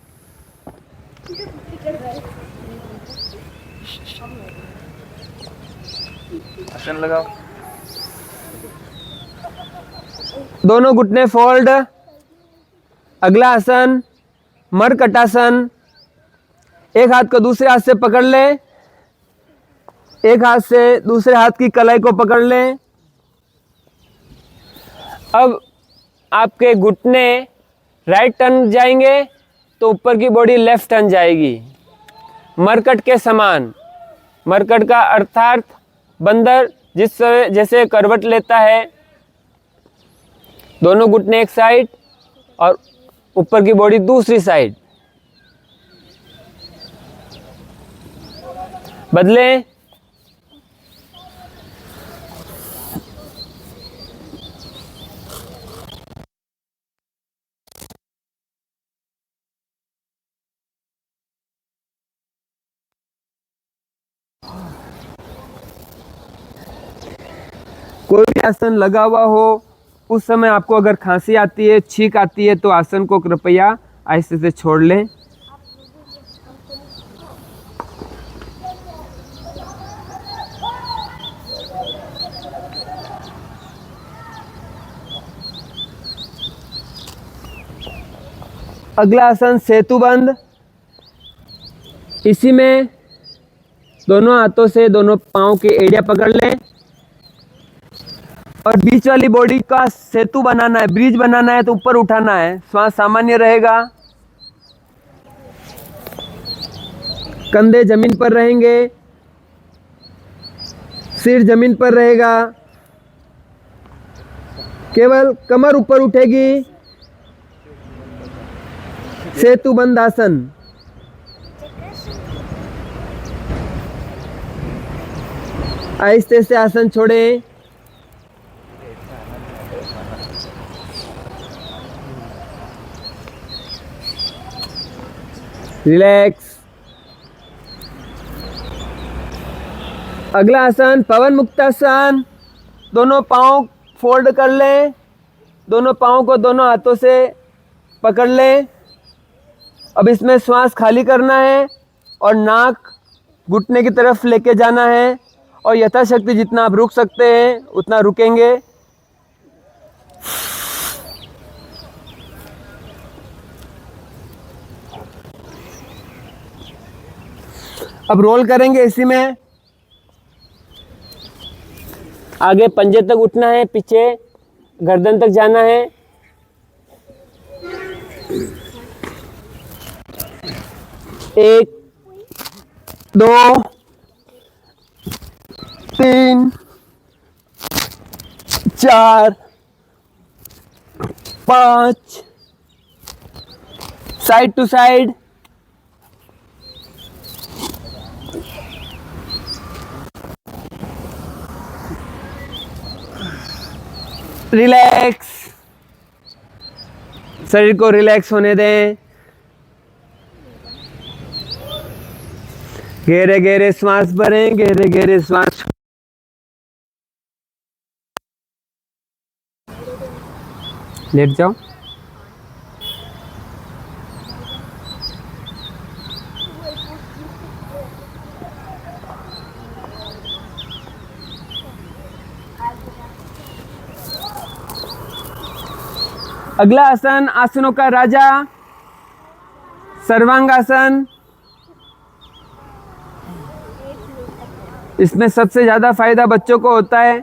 आसन लगाओ। दोनों घुटने फोल्ड। अगला आसन मरकटासन। एक हाथ को दूसरे हाथ से पकड़ लें, एक हाथ से दूसरे हाथ की कलाई को पकड़ लें। अब आपके घुटने राइट टर्न जाएंगे तो ऊपर की बॉडी लेफ्ट टर्न जाएगी, मरकट के समान। मरकट का अर्थात बंदर जैसे करवट लेता है। दोनों घुटने एक साइड और ऊपर की बॉडी दूसरी साइड। बदलें। कोई भी आसन लगा हुआ हो, उस समय आपको अगर खांसी आती है, छींक आती है, तो आसन को कृपया आहिस्ते से छोड़ लें। अगला आसन सेतुबंध। इसी में दोनों हाथों से दोनों पांव की एड़ियां पकड़ लें और बीच वाली बॉडी का सेतु बनाना है, ब्रिज बनाना है, तो ऊपर उठाना है। श्वास सामान्य रहेगा। कंधे जमीन पर रहेंगे, सिर जमीन पर रहेगा, केवल कमर ऊपर उठेगी। सेतुबंध आसन। आहिस्ते से आसन छोड़ें। रिलैक्स। अगला आसन पवन मुक्तासन। दोनों पाँव फोल्ड कर लें, दोनों पाँव को दोनों हाथों से पकड़ लें। अब इसमें श्वास खाली करना है और नाक घुटने की तरफ लेके जाना है और यथाशक्ति जितना आप रुक सकते हैं उतना रुकेंगे। अब रोल करेंगे। इसी में आगे पंजे तक उठना है, पीछे गर्दन तक जाना है। एक, दो, तीन, 4 5 साइड टू साइड, रिलैक्स, शरीर को रिलैक्स होने दें। गहरे गहरे श्वास भरें, गहरे गहरे श्वास। लेट जाओ। अगला आसन, आसनों का राजा, सर्वांगासन। इसमें सबसे ज्यादा फायदा बच्चों को होता है।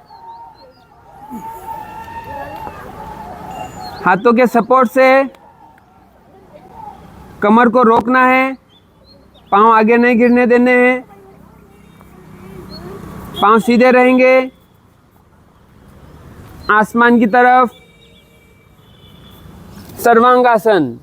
हाथों के सपोर्ट से कमर को रोकना है, पांव आगे नहीं गिरने देने हैं, पांव सीधे रहेंगे आसमान की तरफ। सर्वांगासन।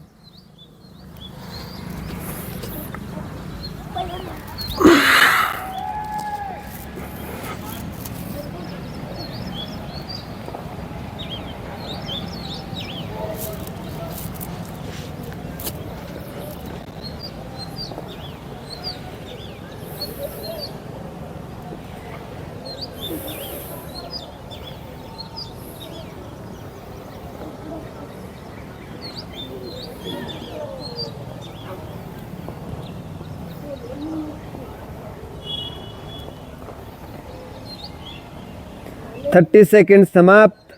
थर्टी सेकेंड समाप्त,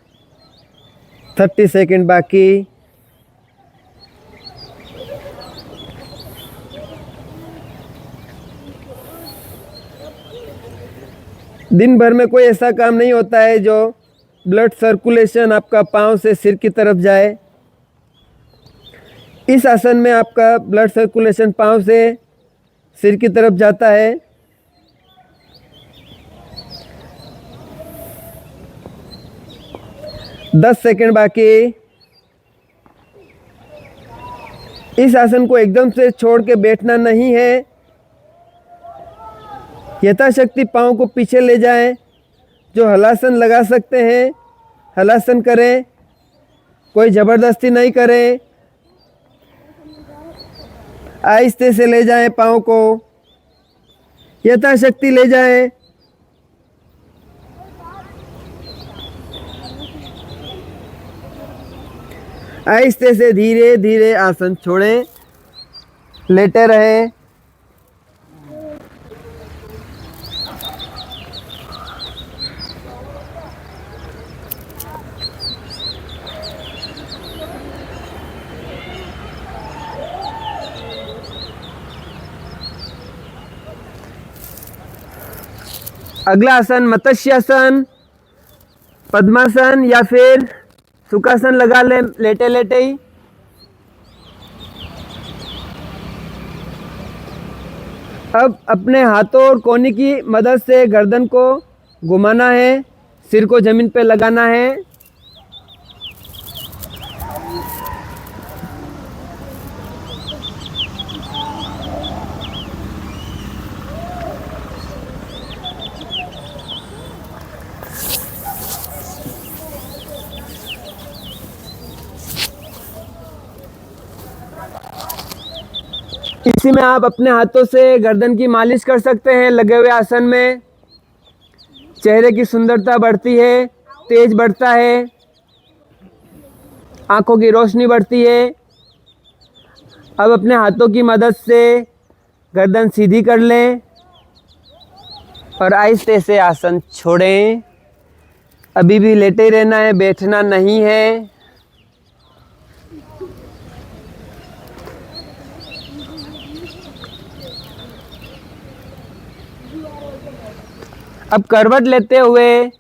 30 सेकेंड बाकी। दिन भर में कोई ऐसा काम नहीं होता है जो ब्लड सर्कुलेशन आपका पाँव से सिर की तरफ जाए। इस आसन में आपका ब्लड सर्कुलेशन पाँव से सिर की तरफ जाता है। दस सेकेंड बाकी। इस आसन को एकदम से छोड़ के बैठना नहीं है। यथाशक्ति पाँव को पीछे ले जाएं। जो हलासन लगा सकते हैं हलासन करें, कोई ज़बरदस्ती नहीं करें। आहिस्ते से ले जाएं, पाँव को यथाशक्ति ले जाएं। आहिस्ते से धीरे धीरे आसन छोड़ें, लेटे रहें। अगला आसन मत्स्यासन, पद्मासन या फिर सुखासन लगा ले लेटे लेटे ही। अब अपने हाथों और कोहनी की मदद से गर्दन को घुमाना है, सिर को जमीन पे लगाना है। इसी में आप अपने हाथों से गर्दन की मालिश कर सकते हैं। लगे हुए आसन में चेहरे की सुंदरता बढ़ती है, तेज बढ़ता है, आंखों की रोशनी बढ़ती है। अब अपने हाथों की मदद से गर्दन सीधी कर लें और आहिस्ते से आसन छोड़ें। अभी भी लेटे रहना है, बैठना नहीं है। अब करवट लेते हुए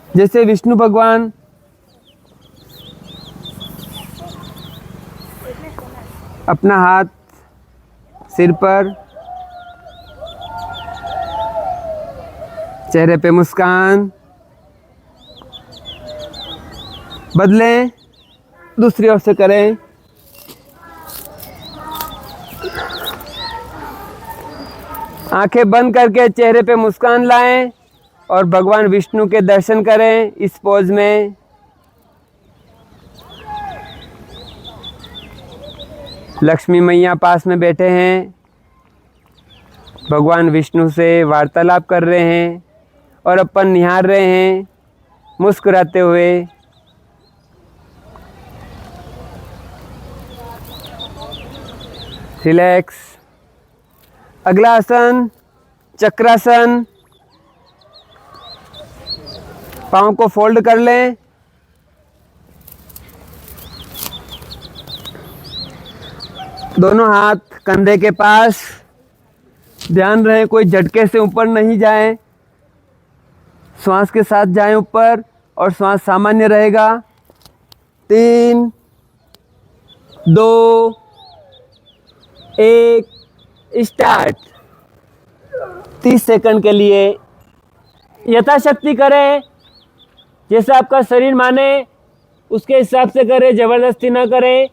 जैसे विष्णु भगवान अपना हाथ सिर पर चेहरे पे मुस्कान बदलें, दूसरी ओर से करें। आंखें बंद करके चेहरे पे मुस्कान लाएं और भगवान विष्णु के दर्शन करें इस पोज में। लक्ष्मी मैया पास में बैठे हैं, भगवान विष्णु से वार्तालाप कर रहे हैं और अपन निहार रहे हैं मुस्कुराते हुए। रिलैक्स। अगला आसन चक्रासन। पाँव को फोल्ड कर लें। दोनों हाथ कंधे के पास। ध्यान रहे कोई झटके से ऊपर नहीं जाए, श्वास के साथ जाएं ऊपर और श्वास सामान्य रहेगा। 3, 2, 1 स्टार्ट। 30 सेकंड के लिए यथाशक्ति करें, जैसे आपका शरीर माने उसके हिसाब से करें, जबरदस्ती ना करें।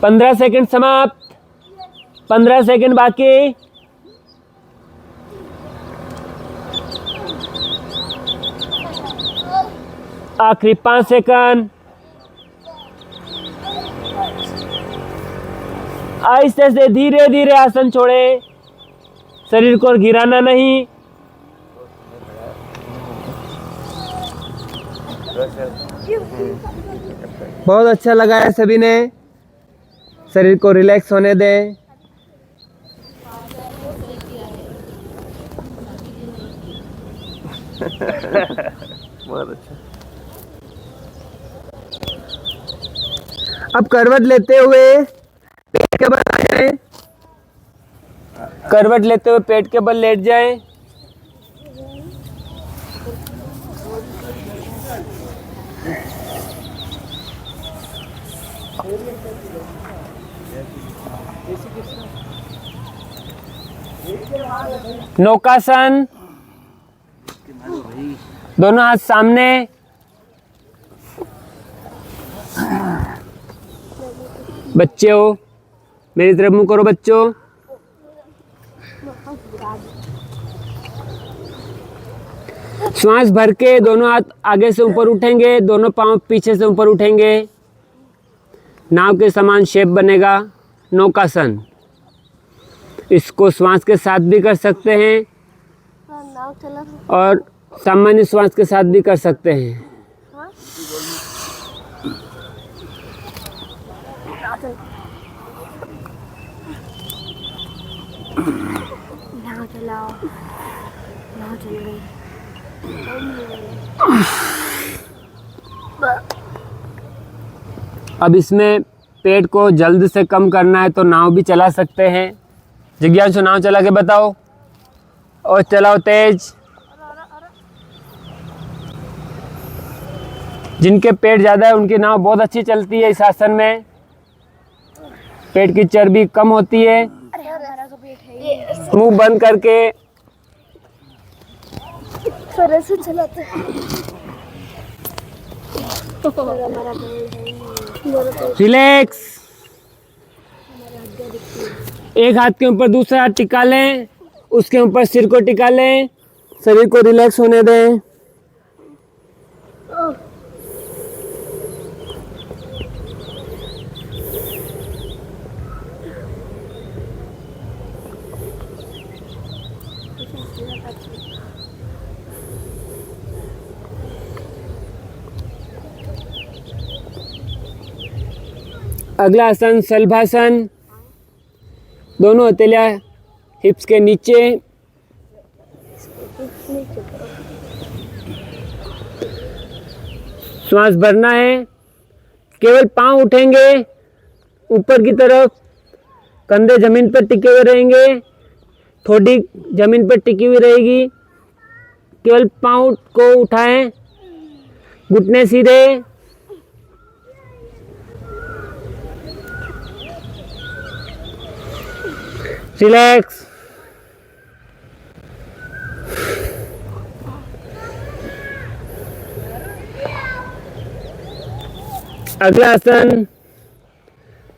15 सेकंड समाप्त। 15 सेकंड बाकी। आखिरी 5 सेकंड। आहिस्ते से धीरे धीरे आसन छोड़ें, शरीर को गिराना नहीं। बहुत अच्छा लगा है सभी ने। शरीर को रिलैक्स होने दें। बहुत अच्छा। अब करवट लेते हुए पेट के बल आ जाएं। करवट लेते हुए पेट के बल लेट जाएं। नौकासन। दोनों हाथ सामने। बच्चे हो, मेरी तरफ मुंह करो बच्चों। श्वास भर के दोनों हाथ आगे से ऊपर उठेंगे, दोनों पांव पीछे से ऊपर उठेंगे। नाव के समान शेप बनेगा। नौकासन। इसको श्वास के साथ भी कर सकते हैं और सामान्य श्वास के साथ भी कर सकते हैं। अब इसमें पेट को जल्द से कम करना है तो नाव भी चला सकते हैं। जिज्ञासु नाव चला के बताओ, और चलाओ तेज। जिनके पेट ज़्यादा है उनकी नाव बहुत अच्छी चलती है। इस आसन में पेट की चर्बी कम होती है। मुंह बंद करके चलाते हैं। रिलैक्स। एक हाथ के ऊपर दूसरा हाथ टिका लें, उसके ऊपर सिर को टिका लें, शरीर को रिलैक्स होने दें। अगला आसन शलभासन। दोनों हथेलियां हिप्स के नीचे। श्वास भरना है। केवल पांव उठेंगे ऊपर की तरफ, कंधे जमीन पर टिके हुए रहेंगे, ठोडी जमीन पर टिकी हुई रहेगी। केवल पांव को उठाएं, घुटने सीधे। रिलैक्स। अगला आसन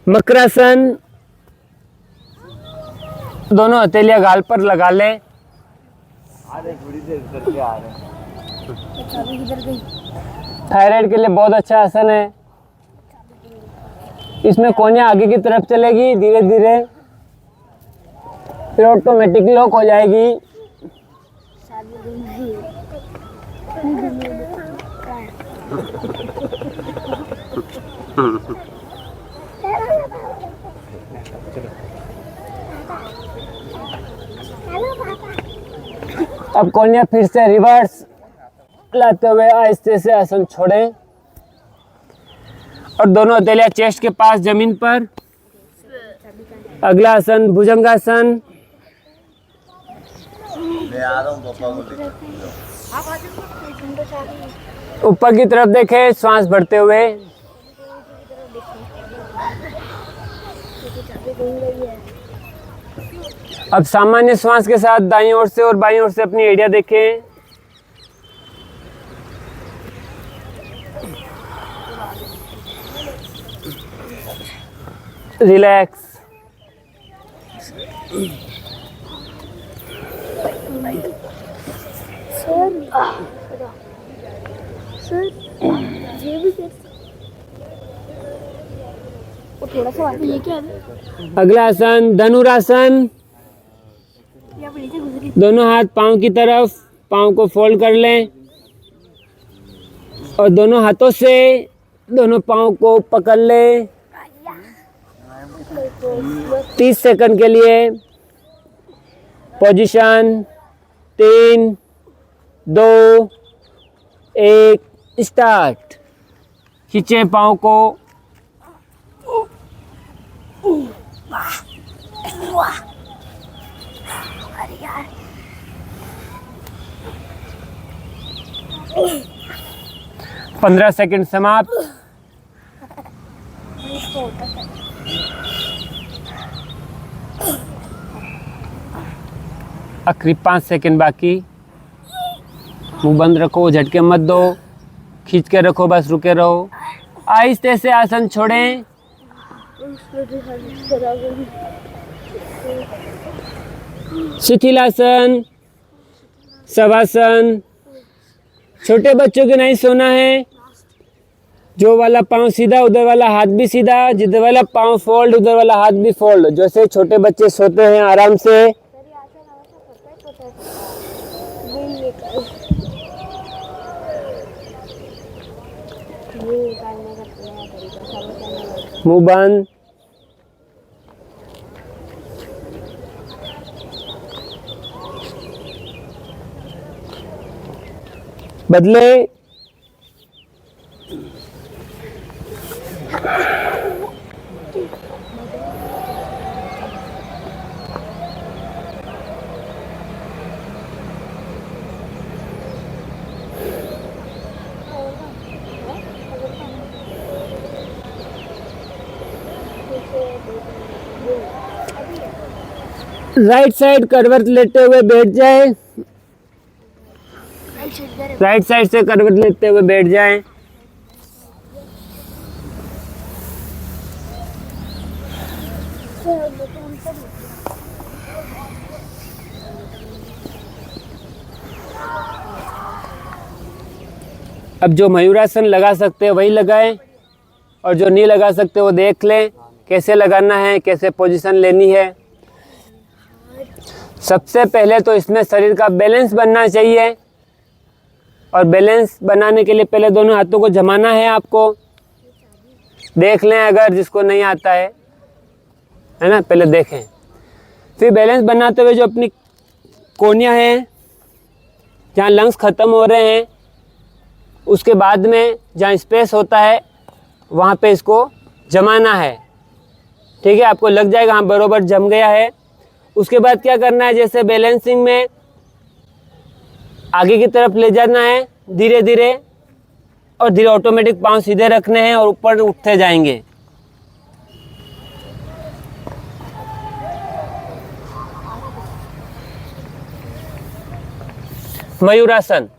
मकरासन। दोनों हथेलियां गाल पर लगा लें। थायराइड के लिए बहुत अच्छा आसन है। इसमें कोहनियाँ आगे की तरफ चलेगी धीरे धीरे, फिर ऑटोमेटिक लॉक हो जाएगी। अब कोहनियाँ फिर से रिवर्स लाते हुए आहिस्ते से आसन छोड़ें और दोनों हथेलियां चेस्ट के पास जमीन पर। अगला आसन भुजंगासन। ऊपर की तरफ देखें, श्वास भरते हुए। अब सामान्य श्वास के साथ दाईं ओर से और बाईं ओर से अपनी एड़िया देखें। रिलैक्स। सर ये भी वो थोड़ा सा ये क्या है? अगला आसन धनुरासन। दोनों हाथ पाँव की तरफ, पाँव को फोल्ड कर लें और दोनों हाथों से दोनों पाँव को पकड़ लें 30 सेकंड के लिए। Position 3, 2, 1 start. खींचे पाँव को। अरे यार 15 सेकंड समाप्त। आखिरी 5 सेकंड बाकी। मुंह बंद रखो, झटके मत दो, खींच के रखो, बस रुके रहो। आहिस्ते से आसन छोड़ें। शिथिलासन, शवासन। छोटे बच्चों के नहीं सोना है। जो वाला पाँव सीधा उधर वाला हाथ भी सीधा, जिधर वाला पाँव फोल्ड उधर वाला हाथ भी फोल्ड। जैसे छोटे बच्चे सोते हैं आराम से। मुंह बंद। बदले। राइट साइड करवट लेते हुए बैठ जाए। राइट साइड से करवट लेते हुए बैठ जाएं। अब जो मयूरासन लगा सकते हैं वही लगाएं और जो नहीं लगा सकते वो देख लें कैसे लगाना है, कैसे पोजीशन लेनी है। सबसे पहले तो इसमें शरीर का बैलेंस बनना चाहिए और बैलेंस बनाने के लिए पहले दोनों हाथों को जमाना है। आपको देख लें अगर जिसको नहीं आता है ना, पहले देखें। फिर बैलेंस बनाते हुए जो अपनी कोहनियाँ हैं जहाँ लंग्स ख़त्म हो रहे हैं, उसके बाद में जहाँ स्पेस होता है वहाँ पे इसको जमाना है। ठीक है, आपको लग जाएगा हाँ बरोबर जम गया है। उसके बाद क्या करना है, जैसे बैलेंसिंग में आगे की तरफ ले जाना है धीरे धीरे और धीरे ऑटोमेटिक पाँव सीधे रखने हैं और ऊपर उठते जाएंगे। मयूरासन।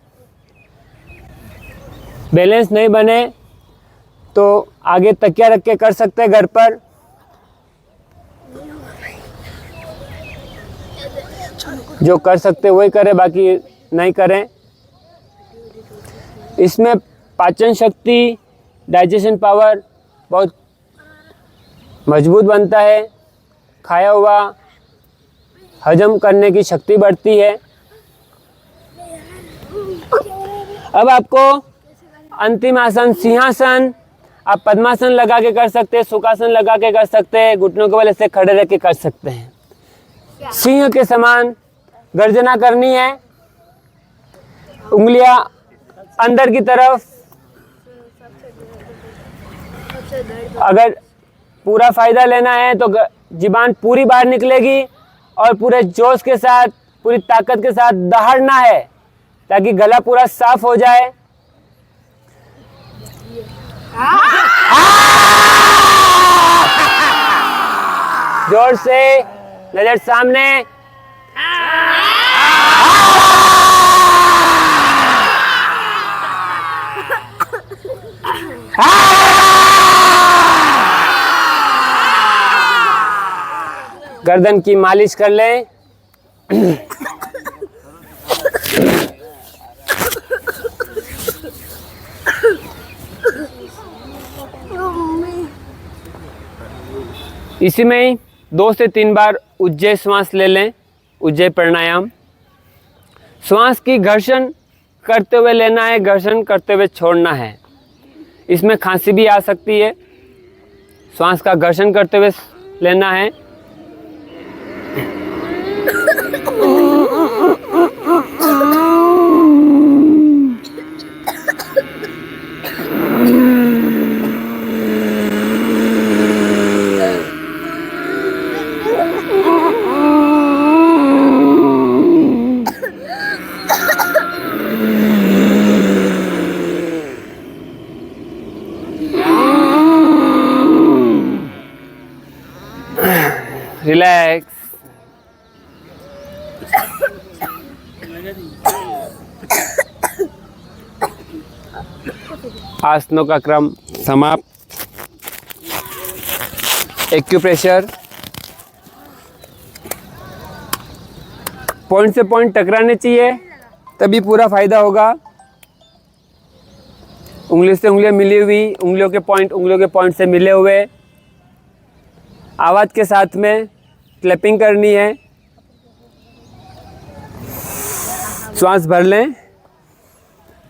बैलेंस नहीं बने तो आगे तकिया रख के कर सकते हैं घर पर। जो कर सकते वही करें, बाकी नहीं करें। इसमें पाचन शक्ति, डाइजेशन पावर बहुत मजबूत बनता है। खाया हुआ हजम करने की शक्ति बढ़ती है। अब आपको अंतिम आसन सिंहासन, आप पद्मासन लगा के कर सकते हैं, सुखासन लगा के कर सकते हैं, घुटनों के बल ऐसे खड़े रह के कर सकते हैं। सिंह के समान गर्जना करनी है, उंगलियां अंदर की तरफ। अगर पूरा फायदा लेना है तो जीभान पूरी बाहर निकलेगी और पूरे जोश के साथ, पूरी ताकत के साथ दहाड़ना है ताकि गला पूरा साफ हो जाए। जोर से, नजर सामने। गर्दन की मालिश कर लें। इसी में ही 2 से 3 बार उज्जय श्वास ले लें, उज्जय प्राणायाम। श्वास की घर्षण करते हुए लेना है, घर्षण करते हुए छोड़ना है। इसमें खांसी भी आ सकती है। श्वास का घर्षण करते हुए लेना है। रिलैक्स। आसनों का क्रम समाप्त। एक्यूप्रेशर, पॉइंट से पॉइंट टकराने चाहिए, तभी पूरा फायदा होगा। उंगली से उंगलियां मिली हुई, उंगलियों के पॉइंट से मिले हुए। आवाज़ के साथ में क्लैपिंग करनी है। श्वास भर लें।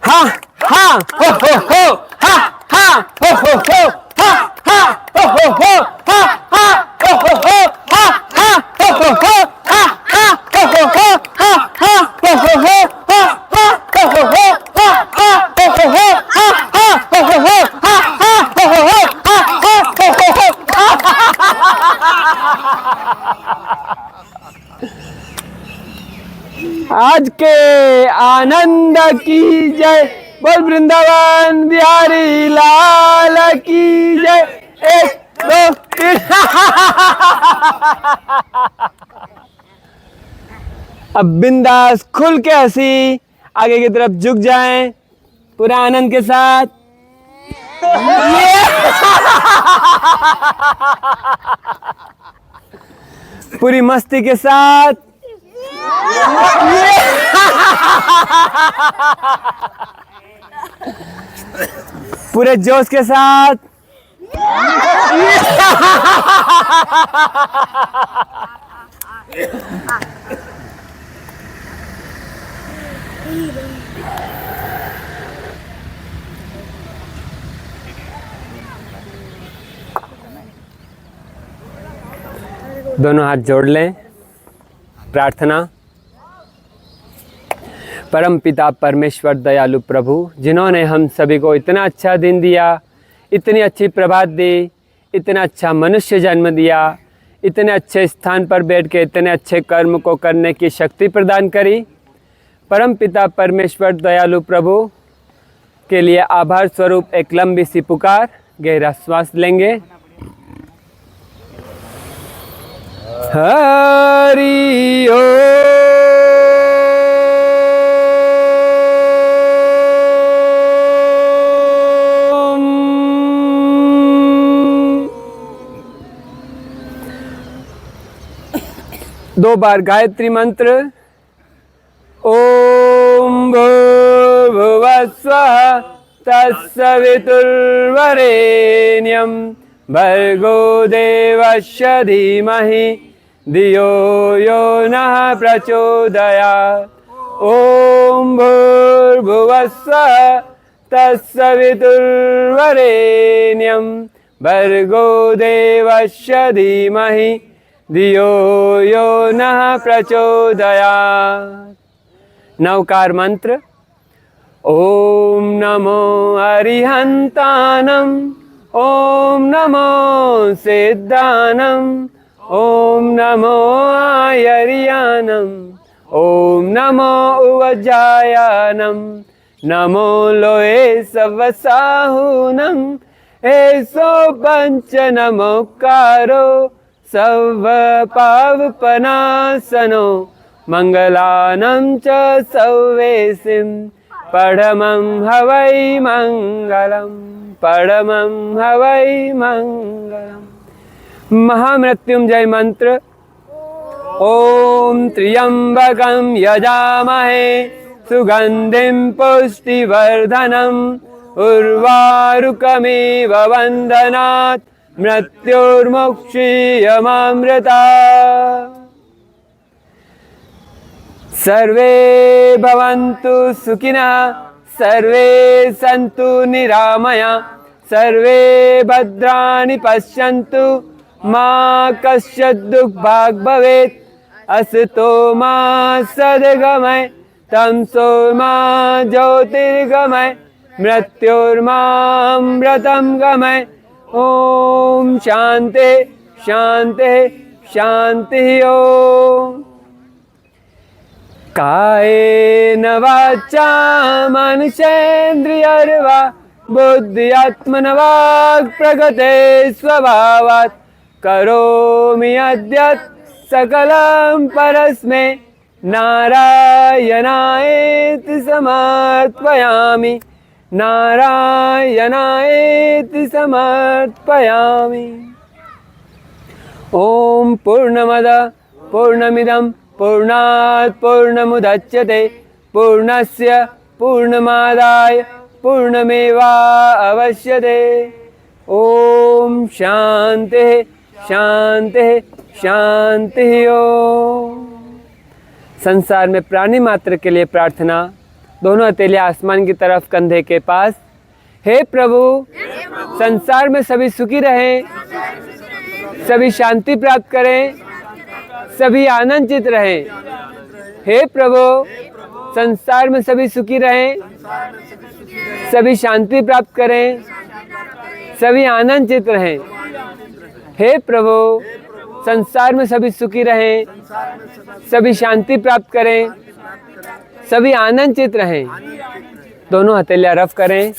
हा हा हो हो हा हा हो हो हा हा हो हो हा हा हो हो हा हा हो हो हा हा हो हो हा हा हो हो हा हा हो हो हा हा हो हो हा हा हो हो हा हा हो हो हा आज के आनंद की जय। बोल वृंदावन बिहारी लाल की जय। 1 2 3। अब बिंदास खुल के हंसी आगे की तरफ झुक जाएं, पूरा आनंद के साथ। पूरी मस्ती के साथ। पूरे जोश के साथ। दोनों हाथ जोड़ लें। प्रार्थना। परम पिता परमेश्वर दयालु प्रभु, जिन्होंने हम सभी को इतना अच्छा दिन दिया, इतनी अच्छी प्रभात दी, इतना अच्छा मनुष्य जन्म दिया, इतने अच्छे स्थान पर बैठ के इतने अच्छे कर्म को करने की शक्ति प्रदान करी। परम पिता परमेश्वर दयालु प्रभु के लिए आभार स्वरूप एक लंबी सी पुकार। गहरा श्वास लेंगे। हरि ओम। 2 बार गायत्री मंत्र। ओम भूर्भुवः स्वः तत्सवितुर्वरेण्यं भर्गो देवस्य धीमहि धियो यो नः प्रचोदयात्। ओम भूर्भुवः स्वः तत्सवितुर्वरेण्यं भर्गो देवस्य धीमहि धियो यो नः प्रचोदयात्। नवकार मंत्र। ओम नमो अरिहंतानम, ओम नमो सिद्धानम, ओम नमो आयर्यानम, ओम नमो उवजायानम, नमो लोए सवसाहुनम, एसो पंच नमोकारो सर्व पावपनासनो मंगलानं च सौवेसिं परमं हवै मंगलम, परमं हवै मंगलम। महामृत्युंजय मंत्र। ओम त्र्यंबकं यजामहे सुगंधिं पुष्टिवर्धनम् उर्वारुकमिव बन्धनात् मृत्युर्मुक्षीयमामृतात्। सर्वे भवन्तु सुखिनः, सर्वे सन्तु निरामया, सर्वे भद्राणि पश्यन्तु, मा कश्चित् दुःखभाग् भवेत्। असतो मा सद्गमय, तमसो मा ज्योतिर्गमय, मृत्युर्मामृतं गमय। ओम शांति शांति शांति। ओम कायेन वाचा मनुष्येन्द्रियर्वा बुद्ध्यात्मना वाक् प्रकृते स्वभावात् करोमि यद्यत् सकलं परस्मै नारायणायेति समर्पयामि, नारायणायेति समर्पयामि। ओम पूर्णमदः पूर्णमिदं पूर्णात् पूर्णमुदच्यते पूर्णस्य पूर्णमादाय पूर्णमेवावशिष्यते। ओम शांति शांति शांति। ओम। संसार में प्राणी मात्र के लिए प्रार्थना। दोनों हथेली आसमान की तरफ कंधे के पास। हे प्रभु, संसार में सभी सुखी रहें, सभी शांति प्राप्त करें, सभी आनंदित रहें। हे प्रभु, संसार में सभी सुखी रहें, सभी शांति प्राप्त करें, सभी आनंदित रहें। हे प्रभु, संसार में सभी सुखी रहें, सभी शांति प्राप्त करें, सभी आनंदित रहें। दोनों हथेलियां रफ करें।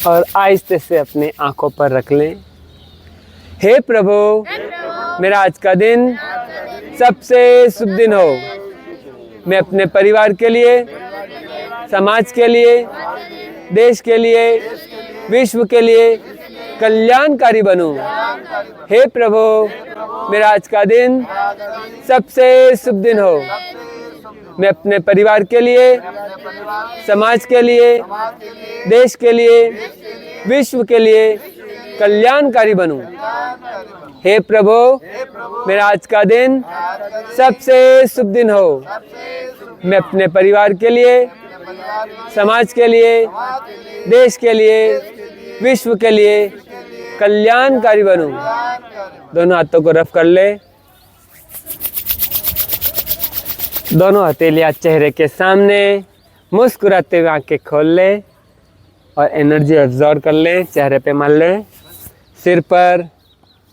और आहिस्ते से अपने आंखों पर रख लें। हे प्रभु, मेरा आज का दिन सबसे शुभ दिन हो। मैं अपने परिवार के लिए, समाज के लिए, देश के लिए, विश्व के लिए कल्याणकारी बनूं। हे प्रभु, मेरा आज का दिन सबसे शुभ दिन हो। मैं अपने परिवार के लिए, समाज के लिए, देश के लिए, विश्व के लिए कल्याणकारी बनूं। हे प्रभु, मेरा आज का दिन सबसे शुभ दिन हो। मैं अपने परिवार के लिए, समाज के लिए, देश के लिए, विश्व के लिए कल्याणकारी बनूं। दोनों हाथों को रफ कर ले। दोनों हथेलियां चेहरे के सामने, मुस्कुराते हुए आंखें खोल ले और एनर्जी एब्जॉर्ब कर ले। चेहरे पे मल ले। सिर पर,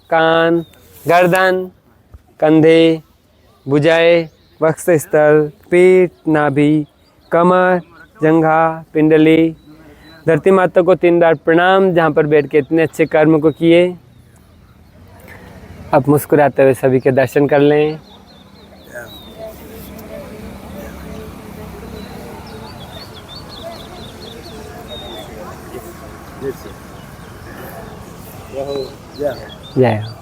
कान, गर्दन, कंधे, भुजाएं, वक्षस्थल, पीठ, नाभि, कमर, जंघा, पिंडली। धरती माता को 3 बार प्रणाम, जहाँ पर बैठ के इतने अच्छे कर्म को किए। अब मुस्कुराते हुए सभी के दर्शन कर लें। जय हो।